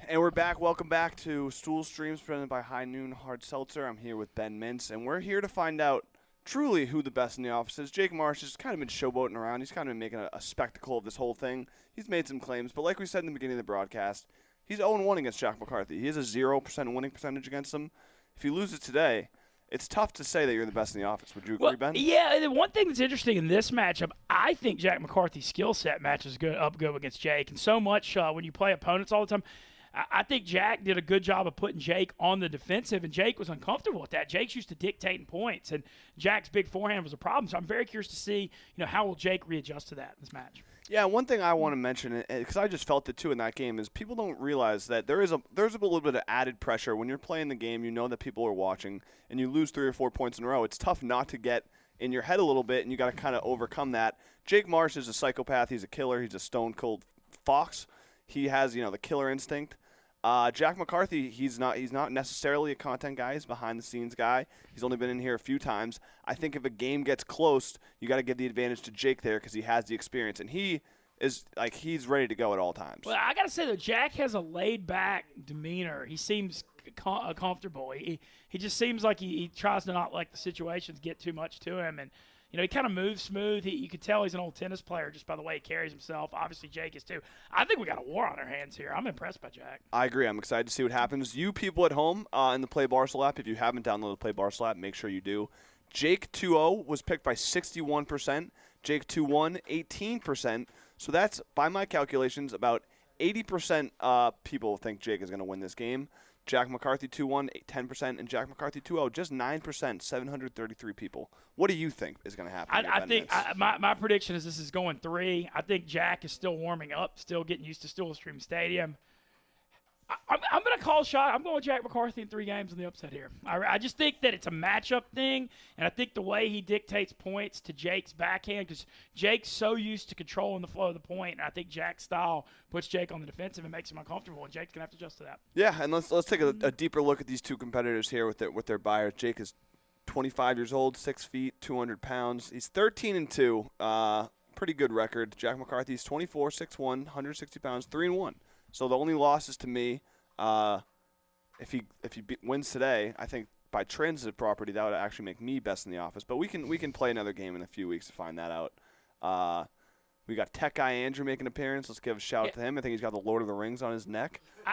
And we're back. Welcome back to Stool Streams presented by High Noon Hard Seltzer. I'm here with Ben Mintz, and we're here to find out truly who the best in the office is. Jake Marsh has kind of been showboating around. He's kind of been making a spectacle of this whole thing. He's made some claims, but like we said in the beginning of the broadcast, he's 0-1 against Jack McCarthy. He has a 0% winning percentage against him. If he loses today, it's tough to say that you're the best in the office. Would you agree, Ben? Yeah, the one thing that's interesting in this matchup, I think Jack McCarthy's skill set matches good against Jake. And so much when you play opponents all the time, I think Jack did a good job of putting Jake on the defensive, and Jake was uncomfortable with that. Jake's used to dictating points, and Jack's big forehand was a problem. So I'm very curious to see, how will Jake readjust to that in this match. Yeah, one thing I want to mention, because I just felt it too in that game, is people don't realize that there's a little bit of added pressure when you're playing the game. You know that people are watching, and you lose 3 or 4 points in a row. It's tough not to get in your head a little bit, and you got to kind of overcome that. Jake Marsh is a psychopath. He's a killer. He's a stone cold fox. He has the killer instinct. Jack McCarthy, he's not necessarily a content guy. He's a behind-the-scenes guy. He's only been in here a few times. I think if a game gets close, you got to give the advantage to Jake there because he has the experience, and he is he's ready to go at all times. Well, I got to say, though, Jack has a laid-back demeanor. He seems comfortable. He just seems like he tries to not let the situations get too much to him, and he kind of moves smooth. You can tell he's an old tennis player just by the way he carries himself. Obviously, Jake is too. I think we got a war on our hands here. I'm impressed by Jack. I agree. I'm excited to see what happens. You people at home in the Play Barstool app, if you haven't downloaded the Play Barstool app, make sure you do. Jake 2-0 was picked by 61%. Jake 2-1, 18%. So that's, by my calculations, about 80% people think Jake is going to win this game. Jack McCarthy 2-1, 10%, and Jack McCarthy 2-0, just 9%, 733 people. What do you think is going to happen? I think my prediction is this is going 3. I think Jack is still warming up, still getting used to Stool Stream Stadium. I'm going to call a shot. I'm going with Jack McCarthy in 3 games in the upset here. I just think that it's a matchup thing, and I think the way he dictates points to Jake's backhand, because Jake's so used to controlling the flow of the point, and I think Jack's style puts Jake on the defensive and makes him uncomfortable, and Jake's going to have to adjust to that. Yeah, and let's take a deeper look at these two competitors here with their buyers. Jake is 25 years old, 6 feet, 200 pounds. He's 13-2, pretty good record. Jack McCarthy's 24, 6'1", 160 pounds, 3-1. So the only loss is to me. If he wins today, I think by transitive property that would actually make me best in the office. But we can play another game in a few weeks to find that out. We got Tech Guy Andrew making an appearance. Let's give a shout out to him. I think he's got the Lord of the Rings on his neck. I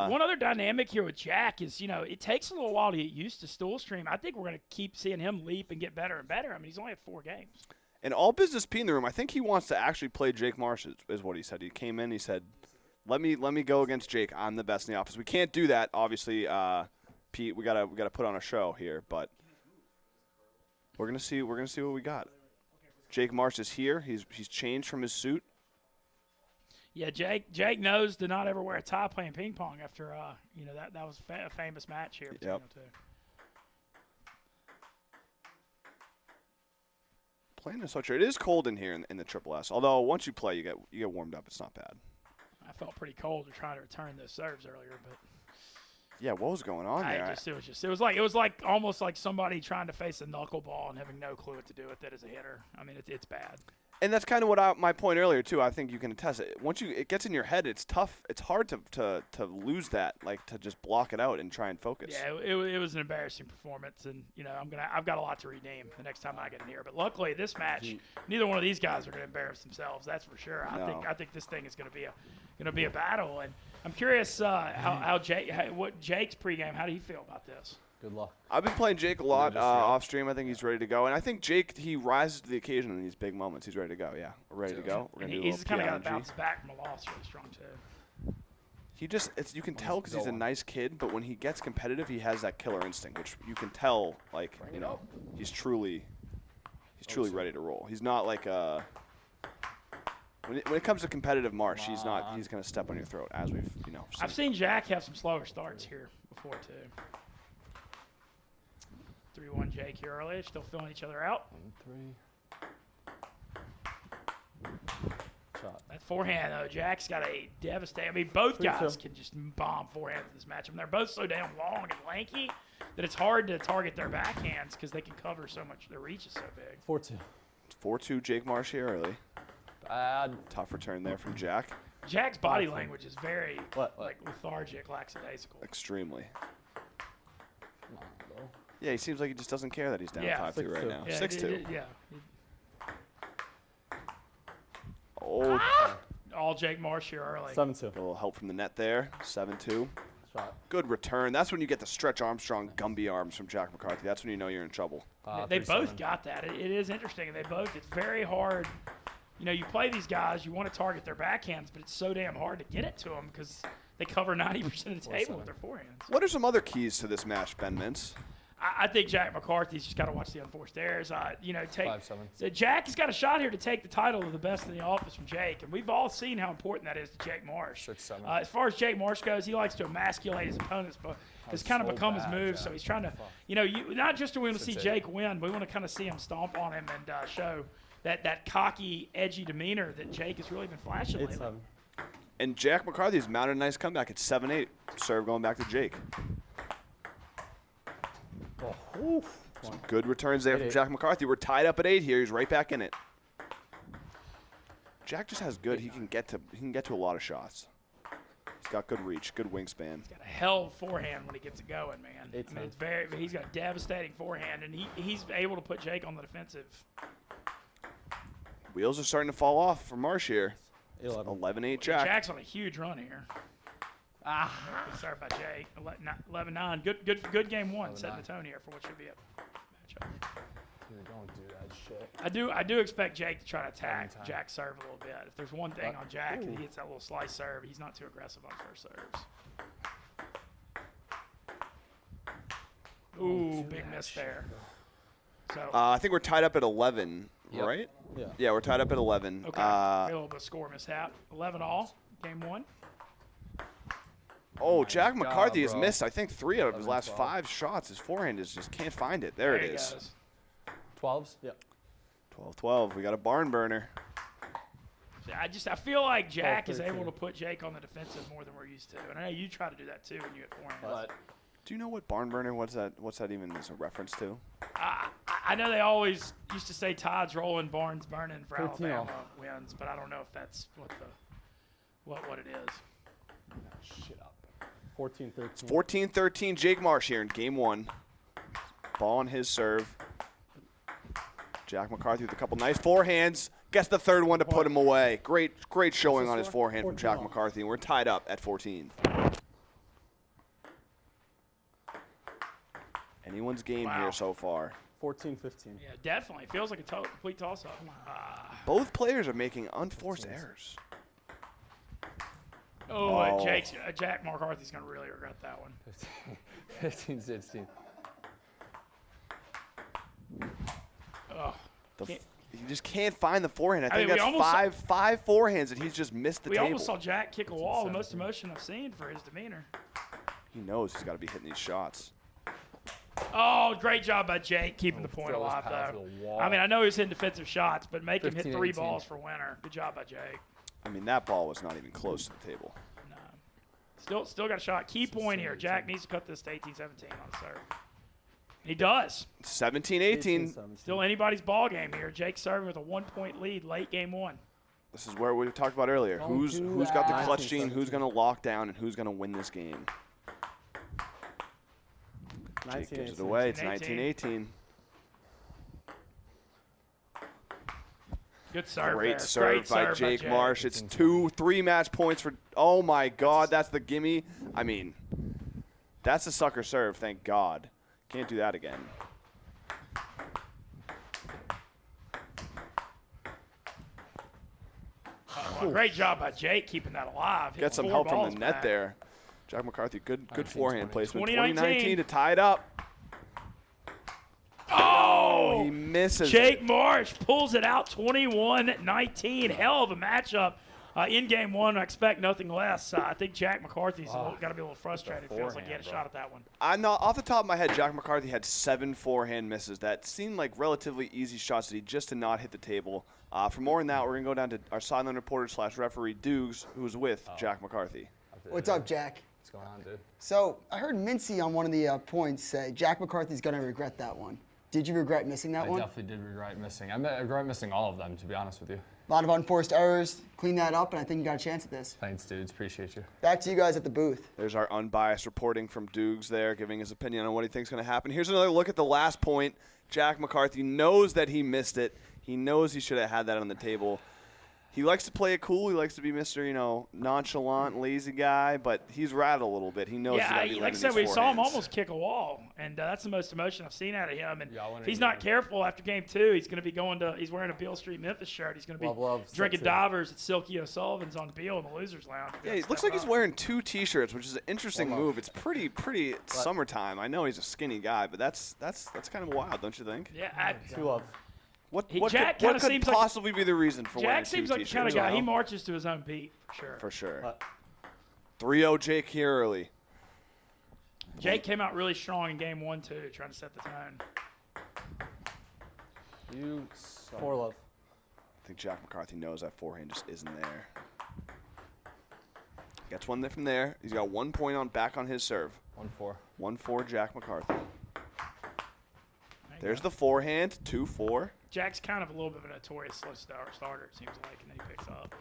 think one other dynamic here with Jack is, it takes a little while to get used to Stool Stream. I think we're going to keep seeing him leap and get better and better. I mean, he's only had 4 games. And all business P in the room, I think he wants to actually play Jake Marsh is what he said. He came in, he said, Let me go against Jake. I'm the best in the office. We can't do that, obviously, Pete. We gotta put on a show here, but we're gonna see what we got. Jake Marsh is here. He's changed from his suit. Yeah, Jake knows to not ever wear a tie playing ping pong after that was a famous match here between the two. Playing a sweatshirt. It is cold in here in the Triple S. Although once you play, you get warmed up. It's not bad. I felt pretty cold trying to return those serves earlier, but yeah, what was going on there? It was like almost like somebody trying to face a knuckleball and having no clue what to do with it as a hitter. I mean, it's bad. And that's kind of what my point earlier too. I think you can attest it. Once it gets in your head, it's tough. It's hard to lose that, like to just block it out and try and focus. Yeah, it was an embarrassing performance, and I've got a lot to redeem the next time I get in here. But luckily, this match, neither one of these guys are going to embarrass themselves. That's for sure. No. I think this thing is going to be a battle, and I'm curious what Jake's pregame. How do you feel about this? Good luck. I've been playing Jake a lot off stream. I think he's ready to go, and I think Jake he rises to the occasion in these big moments. He's ready to go. Yeah, we're ready to go. We're gonna do a He's little kind of got to PRNG. bounce back from a loss really strong too. He just you can tell because he's a nice kid, but when he gets competitive, he has that killer instinct, which you can tell. Like he's truly ready to roll. He's not like when it comes to competitive Marsh, he's not. He's gonna step on your throat as we've I've seen Jack have some slower starts here before too. 3-1 Jake here early. Still filling each other out. 1-3. Shot. That forehand, though, Jack's got a devastating. I mean, both guys can just bomb forehands in this matchup. And they're both so damn long and lanky that it's hard to target their backhands because they can cover so much. Their reach is so big. 4-2. 4-2 Jake Marsh here early. Bad. Tough return there from Jack. Jack's body language is very What? lethargic, lackadaisical. Extremely. Come on, bro. Yeah, he seems like he just doesn't care that he's down 5-2 right 6-2. now. Yeah, 6-2. Yeah. Oh, All Jake Marsh here early. 7-2. a little help from the net there. 7-2. Shot. Good return. That's when you get the Stretch Armstrong Gumby arms from Jack McCarthy. That's when you know you're in trouble. They 3-7. both got that. It is interesting. They both. It's very hard. You play these guys. You want to target their backhands, but it's so damn hard to get it to them because they cover 90% of the table with their forehands. What are some other keys to this match, Ben Mintz? I think Jack McCarthy's just got to watch the unforced errors. 5-7. So Jack has got a shot here to take the title of the best in the office from Jake, and we've all seen how important that is to Jake Marsh. 6-7. As far as Jake Marsh goes, he likes to emasculate his opponents, but it's kind of so become his bad, move. Jack. So he's trying to, not just to want to see 6-8. Jake win, we want to kind of see him stomp on him and show that cocky, edgy demeanor that Jake has really been flashing lately. 8-7. And Jack McCarthy's mounted a nice comeback. It's 7-8. Serve going back to Jake. Oh, oof. Some good returns there from 8-8. Jack McCarthy. We're tied up at 8 here. He's right back in it. Jack just has good. He can get to a lot of shots. He's got good reach, good wingspan. He's got a hell of a forehand when he gets it going, man. 8-10. He's got a devastating forehand, and he's able to put Jake on the defensive. Wheels are starting to fall off for Marsh here. 11. 11-8 Jack. Jack's on a huge run here. Good start by Jake. 11-9. Good game one, setting the tone here for what should be a matchup. Dude, don't do that shit. I do expect Jake to try to attack Jack's serve a little bit. If there's one thing on Jack, he hits that little slice serve. He's not too aggressive on first serves. Ooh, big miss there. So I think we're tied up at 11, right? Yeah. Yeah, we're tied up at 11. okay, a little bit of score mishap. 11 all, game one. Oh, Jack McCarthy has bro. missed, I think, 3 out of his 11, last 12. 5 shots. His forehand just can't find it. There it he is. goes. 12s? Yeah. 12-12. We got a barn burner. I feel like Jack is 13. able to put Jake on the defensive more than we're used to. And I know you try to do that too when you hit forehand. But Do you know what barn burner? What's that even as a reference to? I know they always used to say tides rolling, barns burning for 13 Alabama wins, but I don't know if that's what it is. shit up. 14-13. 14-13 Jake Marsh here in game 1. Ball on his serve. Jack McCarthy with a couple nice forehands. Gets the third one to put him away. Great showing on his forehand from Jack McCarthy. And we're tied up at 14. Anyone's game here so far. 14-15. Yeah, definitely. Feels like a complete toss-up. Both players are making unforced errors. Oh. Jack McCarthy's going to really regret that one. 15-16. He just can't find the forehand. I think mean, we that's almost five forehands that he's just missed the We table. almost saw Jack kick a wall, the most emotion I've seen for his demeanor. He knows he's got to be hitting these shots. Oh, great job by Jake keeping the point throw his alive, pal though. to the wall. I mean, I know he was hitting defensive shots, but make him hit 3 15-18. balls for winner. Good job by Jake. I mean, that ball was not even close to the table. No. Still got a shot. Key point here. Jack needs to cut this to 18-17 on the serve. He does. 17-18. Still anybody's ball game here. Jake serving with a 1-point lead late game 1. This is where we talked about earlier. Don't Who's do got the that. clutch gene? 19, Who's going to lock down? And who's going to win this game? Jake gives it away. It's 19-18. Good serve Great there. serve by Jake. Jake Marsh. It's 2-3 match points for. Oh my God, that's the gimme. I mean, that's a sucker serve. Thank God. Can't do that again. Well, great job by Jake keeping that alive. Get some help from the net there. Jack McCarthy, good forehand placement. 2019 to tie it up. Oh, He misses. Jake Marsh pulls it out 21-19. Hell of a matchup in game 1. I expect nothing less. I think Jack McCarthy's got to be a little frustrated. Feels like he had a shot at that one. I'm not, off the top of my head, Jack McCarthy had 7 forehand misses. That seemed like relatively easy shots that he just did not hit the table. For more on that, we're going to go down to our sideline reporter / referee, Dukes, who's with Jack McCarthy. What's up, Jack? What's going on, dude? So I heard Mintz on one of the points say Jack McCarthy's going to regret that one. Did you regret missing that I one? definitely did regret missing. I regret missing all of them, to be honest with you. A lot of unforced errors. Clean that up, and I think you got a chance at this. Thanks, dudes. Appreciate you. Back to you guys at the booth. There's our unbiased reporting from Dukes there, giving his opinion on what he thinks is going to happen. Here's another look at the last point. Jack McCarthy knows that he missed it. He knows he should have had that on the table. He likes to play it cool. He likes to be Mr. Nonchalant, lazy guy, but he's rattled a little bit. He knows he's got to be like I said, we saw him almost kick a wall, and that's the most emotion I've seen out of him. And if he's not careful after game 2, he's going to be he's wearing a Beale Street Memphis shirt. He's going to be drinking divers at Silky O'Sullivan's on Beale in the Losers Lounge. Yeah, it looks like he's wearing 2 T-shirts, which is an interesting move. It's pretty summertime. I know he's a skinny guy, but that's kind of wild, don't you think? Yeah, 2 love. What Jack could seems possibly be the reason for wearing Jack 2 seems like the T-shirts? kind of guy. He marches to his own beat, for sure. For sure. 3-0 Jake here early. Jake came out really strong in game 1, too, trying to set the tone. You suck. 4 love. I think Jack McCarthy knows that forehand just isn't there. Gets one from there. He's got 1 point back on his serve. 1-4. 1-4 Jack McCarthy. There's the forehand, 2-4. Jack's kind of a little bit of a notorious slow starter, it seems like, and then he picks up.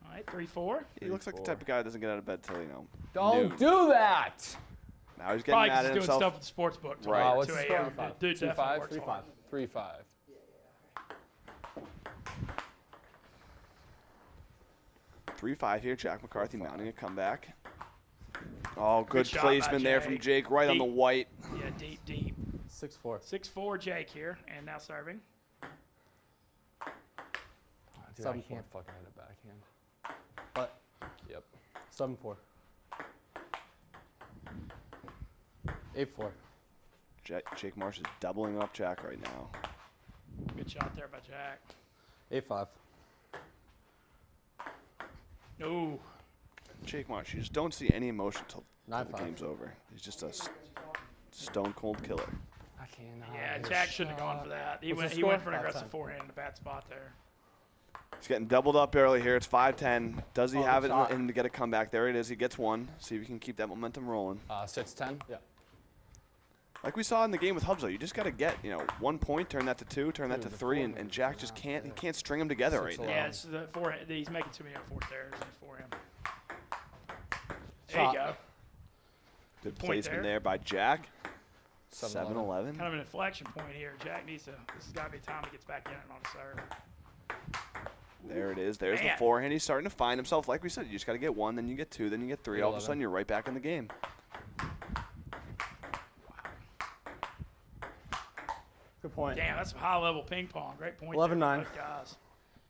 All right, 3-4. He looks like the type of guy that doesn't get out of bed till, Don't noon. do that. Now he's getting Probably mad just at doing himself. stuff with the sports book. Right. What's 2 the a.m. score? Dude definitely works 3-5. hard. 3-5. 3-5 here. Jack McCarthy mounting a comeback. Oh, good shot by placement there from Jake, right on the white. Yeah, deep. 6-4. 6-4 Jake here, and now serving. Dude, I can't fucking hit a backhand. But, yep. 7-4. 8-4. Jake Marsh is doubling up Jack right now. Good shot there by Jack. 8-5. Ooh. Jake Marsh, you just don't see any emotion till the 9-5. game's over. He's just a stone cold killer. I cannot. Yeah, Jack shouldn't have gone for that. He What's the went score? for an aggressive 5-10. forehand in a bad spot there. He's getting doubled up early here. It's 5-10. Does he have it shot. in to get a comeback? There it is. He gets one. See if he can keep that momentum rolling. 6-10. Yeah. Like we saw in the game with Hubs, though, you just got to get 1 point, turn that to 2, turn that to 3, and Jack just can't. He can't string them together right now. Yeah, it's the forehand. He's making too many unforced errors in his forehand. There you go. Good point placement there. there by Jack. 7-11. 7-11. Kind of an inflection point here. Jack needs to. This has got to be time he gets back in it on the serve. There it is. There's Man. the forehand. He's starting to find himself. Like we said, you just got to get 1, then you get 2, then you get 3. All of a 11. sudden, you're right back in the game. Good point. Damn, that's some high-level ping pong. Great point. 11-9. there, both guys.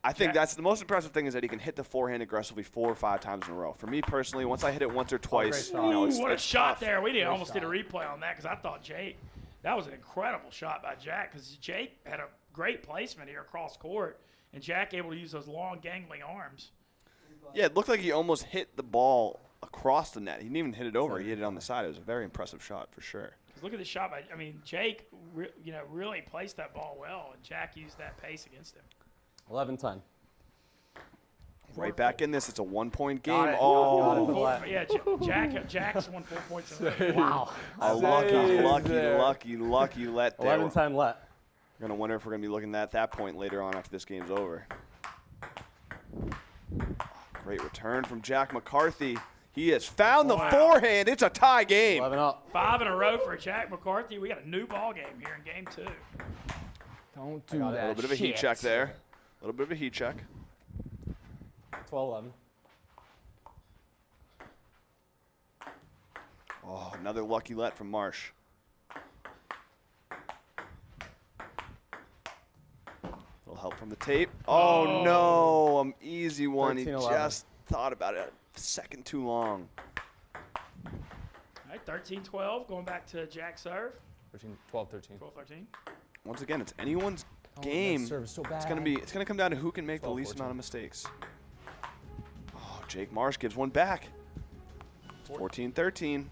I think Jack- that's the most impressive thing is that he can hit the forehand aggressively 4 or 5 times in a row. For me personally, once I hit it once or twice, shot. it's, What a it's shot tough. there. We almost did a replay on that because I thought Jake, that was an incredible shot by Jack because Jake had a great placement here across court, and Jack able to use those long, gangling arms. Yeah, it looked like he almost hit the ball across the net. He didn't even hit it over. He hit it on the side. It was a very impressive shot for sure. 'Cause look at the shot by, Jake, really placed that ball well, and Jack used that pace against him. 11-10. Right back in this. It's a 1-point game. Got it. Oh, Got it for the left. Yeah, Jack's won 4 points. Wow. a lucky let there. 11-10 let. We're going to wonder if we're going to be looking at that point later on after this game's over. Great return from Jack McCarthy. He has found the forehand. It's a tie game. 11 up. 5 in a row for Jack McCarthy. We got a new ball game here in game 2. Don't do A that. little bit of a heat check there. A little bit of a heat check. 12-11. Oh, another lucky let from Marsh. Little help from the tape. Oh, no. An easy one. He 13-11. just thought about it a second too long. All right, 13-12, going back to Jack serve. 12-13. 12-13. Once again, it's anyone's game. Serve is so bad. It's gonna come down to who can make the least 12-14. amount of mistakes. Oh, Jake Marsh gives one back. 14-13. 13-14.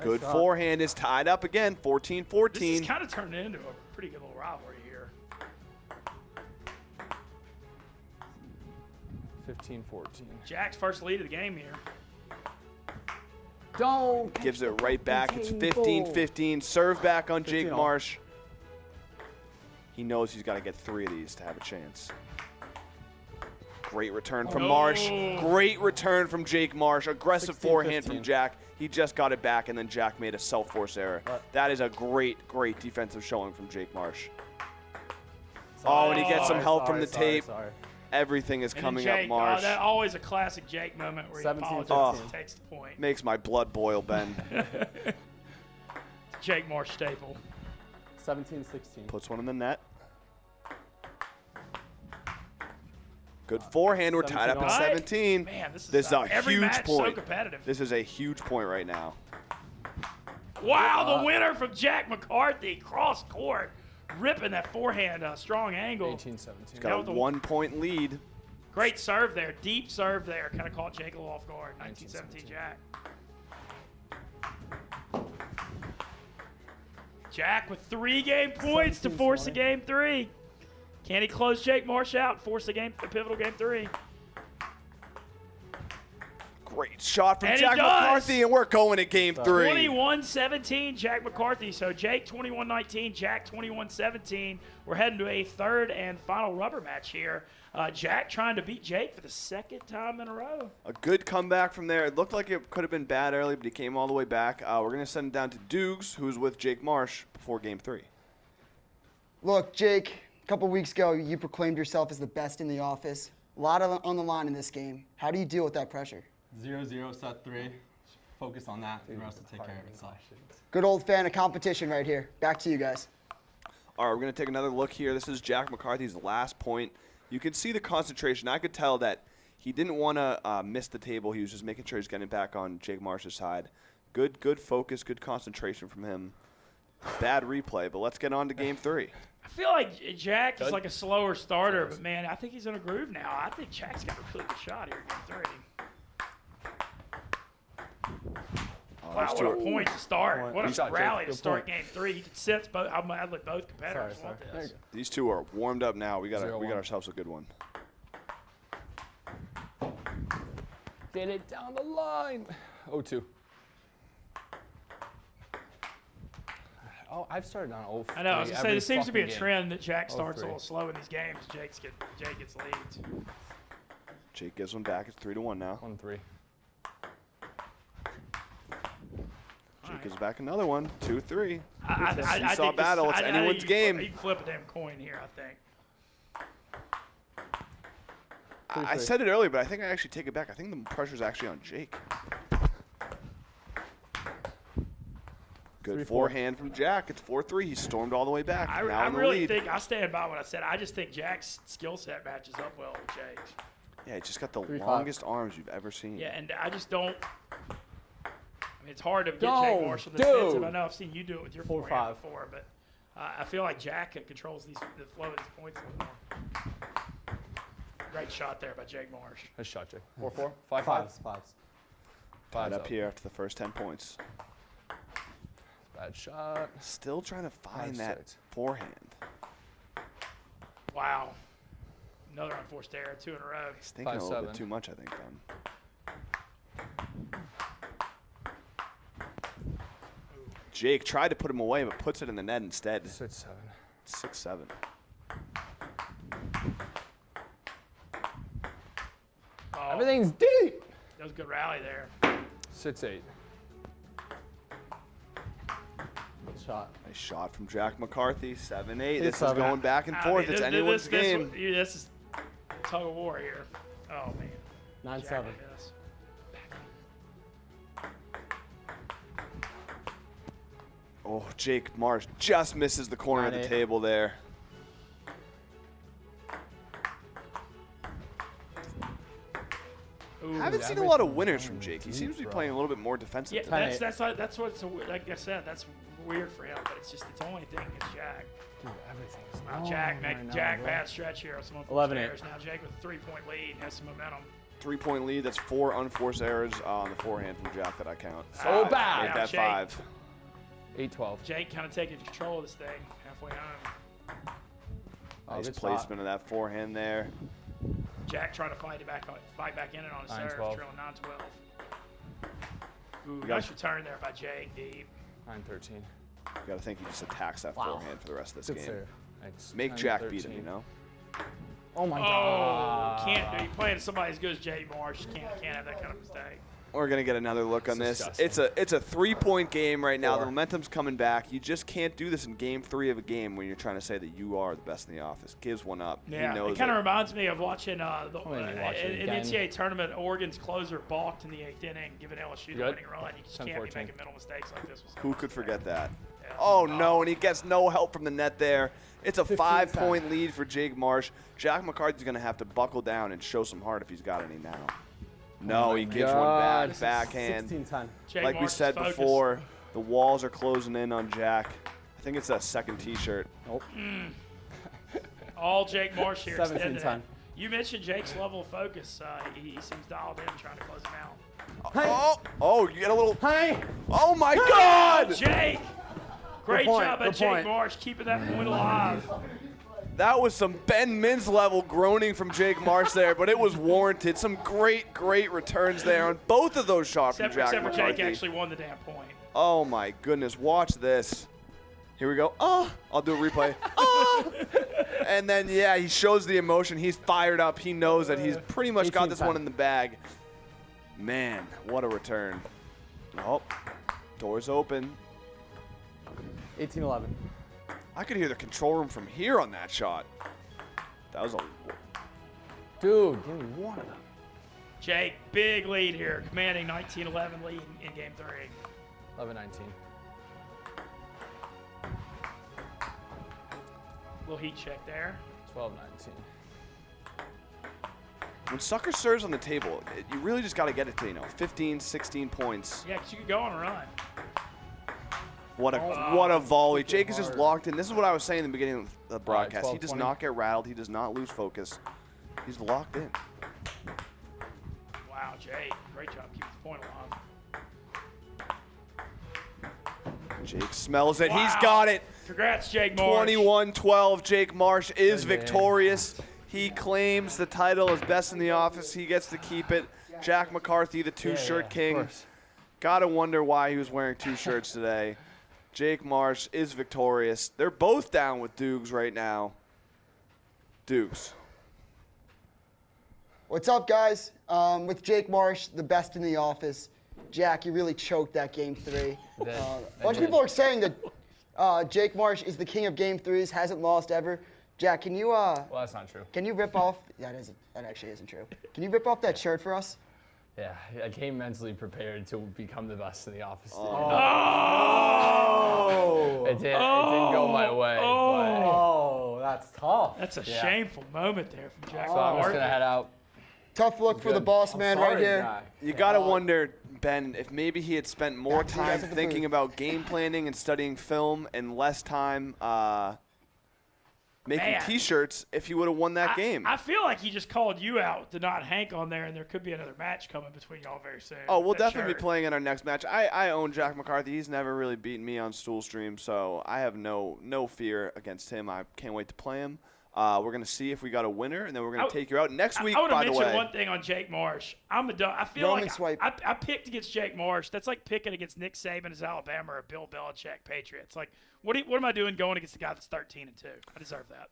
Good shot. forehand is tied up again. 14-14. This is kind of turned into a pretty good little rivalry here. 15-14. Jack's first lead of the game here. Don't. Gives it right back. It's table. 15-15. Serve back on Jake 15-all. Marsh. He knows he's got to get 3 of these to have a chance. Great return from Marsh. Great return from Jake Marsh. Aggressive 16-15. forehand from Jack. He just got it back, and then Jack made a self-force error. That is a great defensive showing from Jake Marsh. Oh, and he gets some help from the tape. Sorry. Everything is And then coming Jake, up Marsh. that always a classic Jake moment where he 17-15. apologizes and takes the point. Makes my blood boil, Ben. Jake Marsh staple. 17-16. Puts one in the net. Good forehand. We're tied up at 17. Man, this is a every huge match point. so competitive. This is a huge point right now. Wow, the winner from Jack McCarthy, cross court, ripping that forehand, strong angle. 18-17. Got a 1-point lead. Great serve there, deep serve there. Kind of caught Jake a little off guard. 19-17 Jack. Jack with 3 game points to force a game 3. Can he close Jake Marsh out and force a pivotal game 3? Great shot from And he Jack does. McCarthy, and we're going to game 3. 21-17, Jack McCarthy. So Jake 21-19, Jack 21-17. We're heading to a third and final rubber match here. Jack trying to beat Jake for the 2nd time in a row. A good comeback from there. It looked like it could have been bad early, but he came all the way back. We're going to send it down to Dukes, who's with Jake Marsh before game 3. Look, Jake, a couple weeks ago, you proclaimed yourself as the best in the office. A lot on the line in this game. How do you deal with that pressure? 0-0, set 3. Focus on that. The rest will take care of itself. Good old fan of competition right here. Back to you guys. All right, we're going to take another look here. This is Jack McCarthy's last point. You can see the concentration. I could tell that he didn't want to miss the table. He was just making sure he's getting back on Jake Marsh's side. Good focus, good concentration from him. Bad replay, but let's get on to game 3. I feel like Jack is like a slower starter, but man, I think he's in a groove now. I think Jack's got a really good shot here in game 3. Wow, what a point to start. What a rally to start game 3. You can sense how badly both competitors want this. These two are warmed up now. We got ourselves a good one. Did it down the line. 0-2. Oh, I've started on 0-3. I know. I was going to say, there seems to be a game. trend that Jack starts a 0-3. little slow in these games. Jake gets leads. Jake gives one back. It's 3-1 now. 1-3. Jake gives back another one. 2-3. I saw battle. It's anyone's game. You can flip a damn coin here, I think. I said it earlier, but I think I actually take it back. I think the pressure's actually on Jake. Good 3-4. forehand from Jack. It's 4-3. He stormed all the way back. I now in the really lead. think, I stand by what I said. I just think Jack's skill set matches up well with Jake's. Yeah, he's just got the 3-5. longest arms you've ever seen. Yeah, and I just don't. I mean, it's hard to get No, Jake Marsh on the dude. defensive. I know I've seen you do it with your 4-5. forehand before, but I feel like Jack controls the flow of these points a little more. Great shot there by Jake Marsh. Nice shot, Jake. 4-4? 5-5. Fives. Tied up here after the first 10 points. Bad shot. Still trying to find 5-6. that forehand. Wow. Another unforced error, 2 in a row. He's thinking a little bit 5-7. too much, I think, Ben. Jake tried to put him away, but puts it in the net instead. 6-7. 6-7. Oh, Everything's deep. that was a good rally there. 6-8. Shot. Nice shot from Jack McCarthy. 7-8. This is 7. going back and forth. It's anyone's game. This is tug of war here. Oh, man. 9-7. Jack with this. Oh, Jake Marsh just misses the corner of the 9-8. table there. Ooh, I haven't seen a lot of winners from Jake. He seems to be playing a little bit more defensive. yeah, today. that's what's like I said. That's weird for him, but it's just the only thing is Jack. Dude, everything's Now wrong Jack make right now, Jack bro. bad stretch here on some unforced 11-8. errors. Now Jake with a 3-point lead has some momentum. 3-point lead. That's 4 unforced errors on the forehand from Jack that I count. So bad. Make that Jake, 5. 8-12. Jake kind of taking control of this thing halfway home. Nice good placement of that forehand there. Jack trying to fight back in it on his serve, 9-12. trailing 9-12. Ooh, got nice return there by Jake, deep. 9-13. You got to think he just attacks that Wow. forehand for the rest of this Good game. serve. Thanks. Make Jack beat him, 9-13. you know? Oh my Oh, god. can't do. You're playing somebody as good as Jake Marsh. Can't have that kind of mistake. We're going to get another look on this. Disgusting. It's a 3-point game right now. The 4. momentum's coming back. You just can't do this in game 3 of a game when you're trying to say that you are the best in the office. Gives one up. Yeah, he knows it kind of reminds me of watching gonna watch it an again. NCAA tournament. Oregon's closer balked in the 8th inning, giving LSU the Good. winning run. You just can't be 10-14. making mental mistakes like this. Who could forget that? Yeah. Oh, no, and he gets no help from the net there. It's a 15-10. 5-point lead for Jake Marsh. Jack McCarthy's going to have to buckle down and show some heart if he's got any now. No, he gives one God. back, backhand. 16-10. Jake Like we Marsh is said focused. before, the walls are closing in on Jack. I think it's that second T-shirt. Nope. All Jake Marsh here. 17-10. extended it. You mentioned Jake's level of focus. He seems dialed in, trying to close him out. Oh, you get a little. Hey. Oh my God! Jake, great point, job by good Jake point. Marsh keeping that point alive. That was some Ben Mintz level groaning from Jake Marsh there, but it was warranted. Some great returns there on both of those shots from Jack Except for McCarthy. Jake actually won the damn point. Oh my goodness, watch this. Here we go. Oh, I'll do a replay. Oh! And then, yeah, he shows the emotion. He's fired up. He knows that he's pretty much got this 18-10. one in the bag. Man, what a return. Oh, doors open. 18-11. I could hear the control room from here on that shot. That was a... Dude, give me one of them. Jake, big lead here, commanding 19-11 lead in Game 3. 11-19. Little heat check there. 12-19. When sucker serves on the table, you really just got to get it to, 15, 16 points. Yeah, 'cause you could go on a run. What a volley. Jake is just locked in. This is what I was saying in the beginning of the broadcast. He does 12-20. not get rattled. He does not lose focus. He's locked in. Wow, Jake, great job keeping the point alive. Jake smells it. Wow. He's got it. Congrats, Jake Marsh. 21-12. Jake Marsh is Good game. victorious. He claims the title as best in the office. He gets to keep it. Jack McCarthy, the two-shirt king. Gotta wonder why he was wearing 2 shirts today. Jake Marsh is victorious. They're both down with Dukes right now. Dukes. What's up, guys? With Jake Marsh, the best in the office. Jack, you really choked that Game 3. A bunch of people are saying that Jake Marsh is the king of Game 3s, hasn't lost ever. Jack, can you Well, that's not true. can you rip off? That actually isn't true. Can you rip off that shirt for us? Yeah, I came mentally prepared to become the best in the office. It didn't go my way. Oh, that's tough. That's a shameful moment there from Jack But, so I'm just McCarthy. gonna head out. Tough look for the boss man right here. Jack. You gotta wonder, Ben, if maybe he had spent more Back to you time guys at the thinking booth. about game planning and studying film and less time making Man. T-shirts if he would have won that game. I feel like he just called you out to not Hank on there, and there could be another match coming between y'all very soon. Oh, we'll That definitely shirt. be playing in our next match. I own Jack McCarthy. He's never really beaten me on Stool Stream, so I have no fear against him. I can't wait to play him. We're going to see if we got a winner, and then we're going to take you out next week, I want to by the mention way. one thing on Jake Marsh. I feel Roman like swipe. I picked against Jake Marsh. That's like picking against Nick Saban as Alabama or Bill Belichick Patriots. Like, what am I doing going against the guy that's 13-2? I deserve that.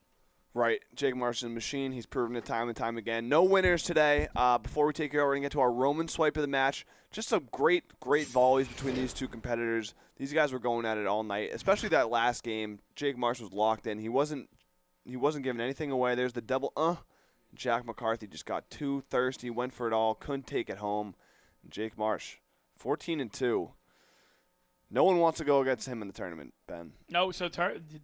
Right. Jake Marsh is a machine. He's proven it time and time again. No winners today. Before we take you out, we're going to get to our Roman swipe of the match. Just some great volleys between these two competitors. These guys were going at it all night, especially that last game. Jake Marsh was locked in. He wasn't giving anything away. There's the double Jack McCarthy just got too thirsty, went for it all, couldn't take it home. Jake Marsh, 14-2. No one wants to go against him in the tournament, Ben. No, so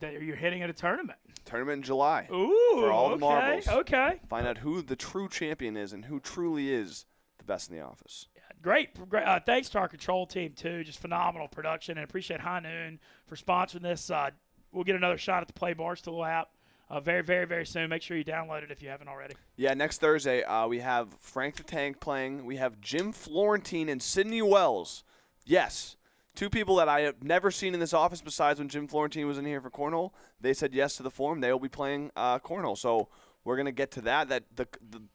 you're hitting at a tournament. Tournament in July. Ooh, for all the marbles. Okay. Find out who the true champion is and who truly is the best in the office. Yeah, great. Thanks to our control team, too. Just phenomenal production. And appreciate High Noon for sponsoring this. We'll get another shot at the Play Barstool app very, very, very soon. Make sure you download it if you haven't already. Yeah, next Thursday we have Frank the Tank playing. We have Jim Florentine and Sidney Wells. Yes. Two people that I have never seen in this office besides when Jim Florentine was in here for cornhole. They said yes to the form. They will be playing cornhole. So we're going to get to that.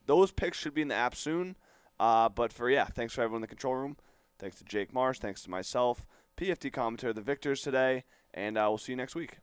Those picks should be in the app soon. But thanks for everyone in the control room. Thanks to Jake Marsh. Thanks to myself, PFT Commenter, the victors today. And we'll see you next week.